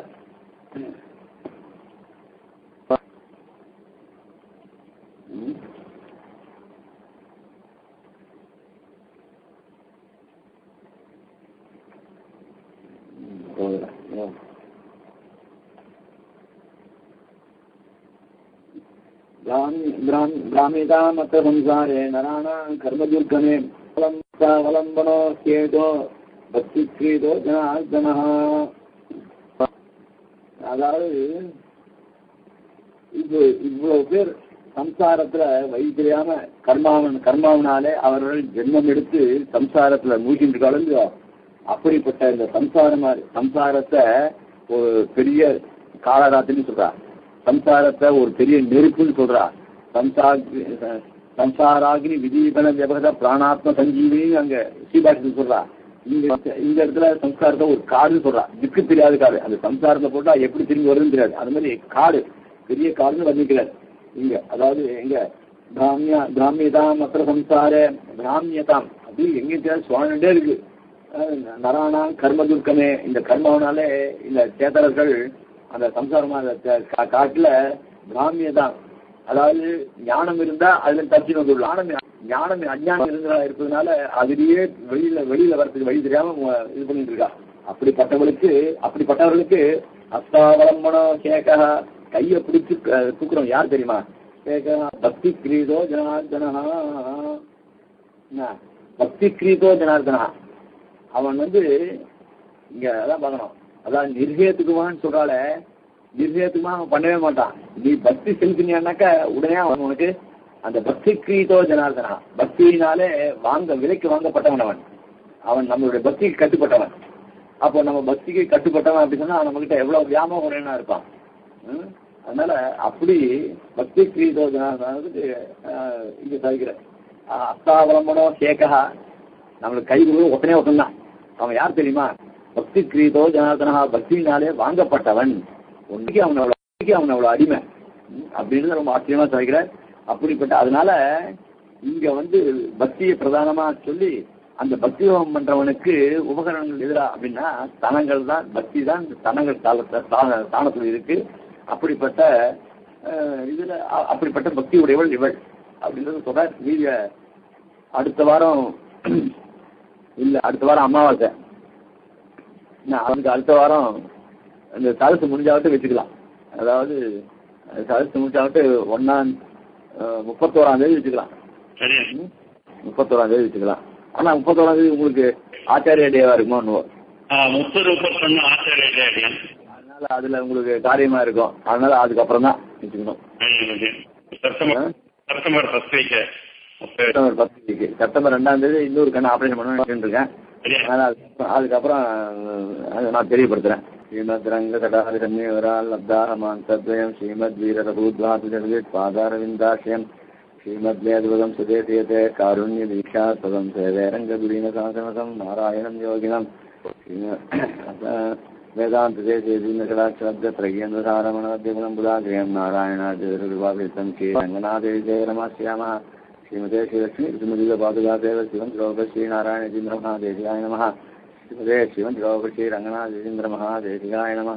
Speaker 1: ग्रामीता मत संसारे नराना कर्मदुर्गमे वलंबनो खेदो भक्ति क्रीदो जनार्दन. அதாவது இவ்வளவு பேர் சம்சாரத்துல வழி தெரியாம கர்மாவனாலே அவர்கள் ஜென்மம் எடுத்து சம்சாரத்துல மூழ்கின்ற கலந்து, அப்படிப்பட்ட இந்த சம்சாரத்தை ஒரு பெரிய காலராத்தின்னு சொல்றா. சம்சாரத்தை ஒரு பெரிய நெருப்புன்னு சொல்றா. சம்சாராகினி விதீபன வியபகத பிராணாத்ம சஞ்சீவின்னு அங்க ஸ்ரீபாஷன் சொல்றா. இந்த இடத்துல சம்சாரத்தை ஒரு காடுன்னு சொல்றா. திக்கு தெரியாத காடு. அந்த சம்சாரத்தை போட்டா எப்படி திரும்பி வருதுன்னு தெரியாது. அது மாதிரி காடு, பெரிய காடுன்னு வர்ணிக்கிறார் இங்க. அதாவது எங்க பிராமியதாம் மற்ற சம்சார பிராமியதாம் அப்படி எங்கேயும் சுவாண்டே இருக்கு. நரானா கர்ம துர்க்கமே, இந்த கர்மாவனாலே இந்த சேத்தரர்கள் அந்த சம்சாரமான காட்டுல பிராமியதான், அதாவது ஞானம் இருந்தா அதுல தப்பிச்சு வந்துள்ளு. ஞானம் அஞ்ஞானம் இருப்பதனால அதுலயே வெளியில வரதுக்கு வழி தெரியாம இது பண்ணிட்டு இருக்கா. அப்படிப்பட்டவர்களுக்கு அஸ்தாவலம்பனோ கேக கையை பிடிச்சு தூக்குறோம் யார் தெரியுமா? பக்தி கிரீதோ ஜனார்தனா. பக்தி கிரீதோ ஜனார்தனா. அவன் இங்க அதான் பார்க்கணும். அதான் நிர்ஹேத்துக்குமான்னு சொல்றால, நிர்ஹேத்துக்குமா அவன் பண்ணவே மாட்டான். நீ பக்தி செலுத்தினாக்க உடனே அவன் உனக்கு அந்த பக்தி கிரீதோ ஜனார்தனா, பக்தியினாலே விலைக்கு வாங்கப்பட்டவன் அவன். அவன் நம்மளுடைய பக்திக்கு கட்டுப்பட்டவன். அப்போ நம்ம பக்திக்கு கட்டுப்பட்டவன் அப்படின்னு சொன்னா நம்ம கிட்ட எவ்வளவு வியாமோகனா இருப்பான். அதனால அப்படி பக்தி கிரீதோ ஜனார்தனாவுக்கு இங்க சாதிக்கிற அஸ்தாவலம்பனோ சேகா, நம்மளுக்கு கை ஒத்தனே ஒத்தந்தான். அவன் யார் தெரியுமா? பக்தி கிரீதோ ஜனார்தனா, பக்தியினாலே வாங்கப்பட்டவன். ஒன்றைக்கு அவன் அவ்வளவு அடிமை அப்படின்னு ரொம்ப ஆச்சரியமா சாதிக்கிற. அப்படிப்பட்ட அதனால இங்க பக்தியை பிரதானமா சொல்லி அந்த பக்தி யோகம் பண்றவனுக்கு உபகரணங்கள் எதிரா அப்படின்னா ஸ்தானங்கள் தான். பக்தி தான் ஸ்தானங்கள் ஸ்தானத்தில் இருக்கு. அப்படிப்பட்ட இதுல அப்படிப்பட்ட பக்தி உடையவள் இவள் அப்படின்றது சொல்ற. மீதிய அடுத்த வாரம் அமாவாசை. அவனுக்கு அடுத்த வாரம் இந்த சதசு முடிஞ்சாவட்டு வச்சுக்கலாம். அதாவது சதசு முடிஞ்சாவட்டு 31ஆம் தேதி வச்சுக்கலாம். 31ஆம் தேதி வச்சுக்கலாம். ஆனா 31ஆம் தேதி உங்களுக்கு ஆச்சாரிய டேவா இருக்குமோ?
Speaker 2: 30 ஆச்சாரிய டே.
Speaker 1: அதனால அதுல உங்களுக்கு காரியமா இருக்கும். அதனால அதுக்கப்புறம் தான் வச்சுக்கணும்.
Speaker 2: செப்டம்பர்
Speaker 1: 2ஆம் தேதி இன்னொரு கண்ணு ஆபரேஷன் பண்ணணும்னு இருக்கேன். அதனால அதுக்கப்புறம் நான் தெரியப்படுத்துறேன். ஸ்ரீமத் ரங்க சடாரி சன்னிவரால் லப்தாரமான் சத்வயம் ஸ்ரீமத் வீரபூத்வாத் பாதாரவிந்தாசியம் ஸ்ரீமத் வேதுவதம் சுதேசியதே காருண்ய தீட்சா சதம் சேவே ரங்ககுரீன சாசனசம் நாராயணம் யோகினம் வேதாந்த தேசேந்திரகடாட்சரமணவத்யகுணம் புதாகிரியம் நாராயணாதிருவாபித்தம் ஸ்ரீ ரங்கநாதே ஜெய ரமாஸ்யாம ஸ்ரீமதே ஸ்ரீலட்சுமி ஸ்ரீமதிக பாதுகாதேவ சிவன் திரோக ஸ்ரீ நாராயணஜீந்திர மகாதேசிகாய நம. ஸ்ரீமதே சிவன் திரோக ஸ்ரீ ரங்கநாதேந்திர மகாதேசிகாய நம.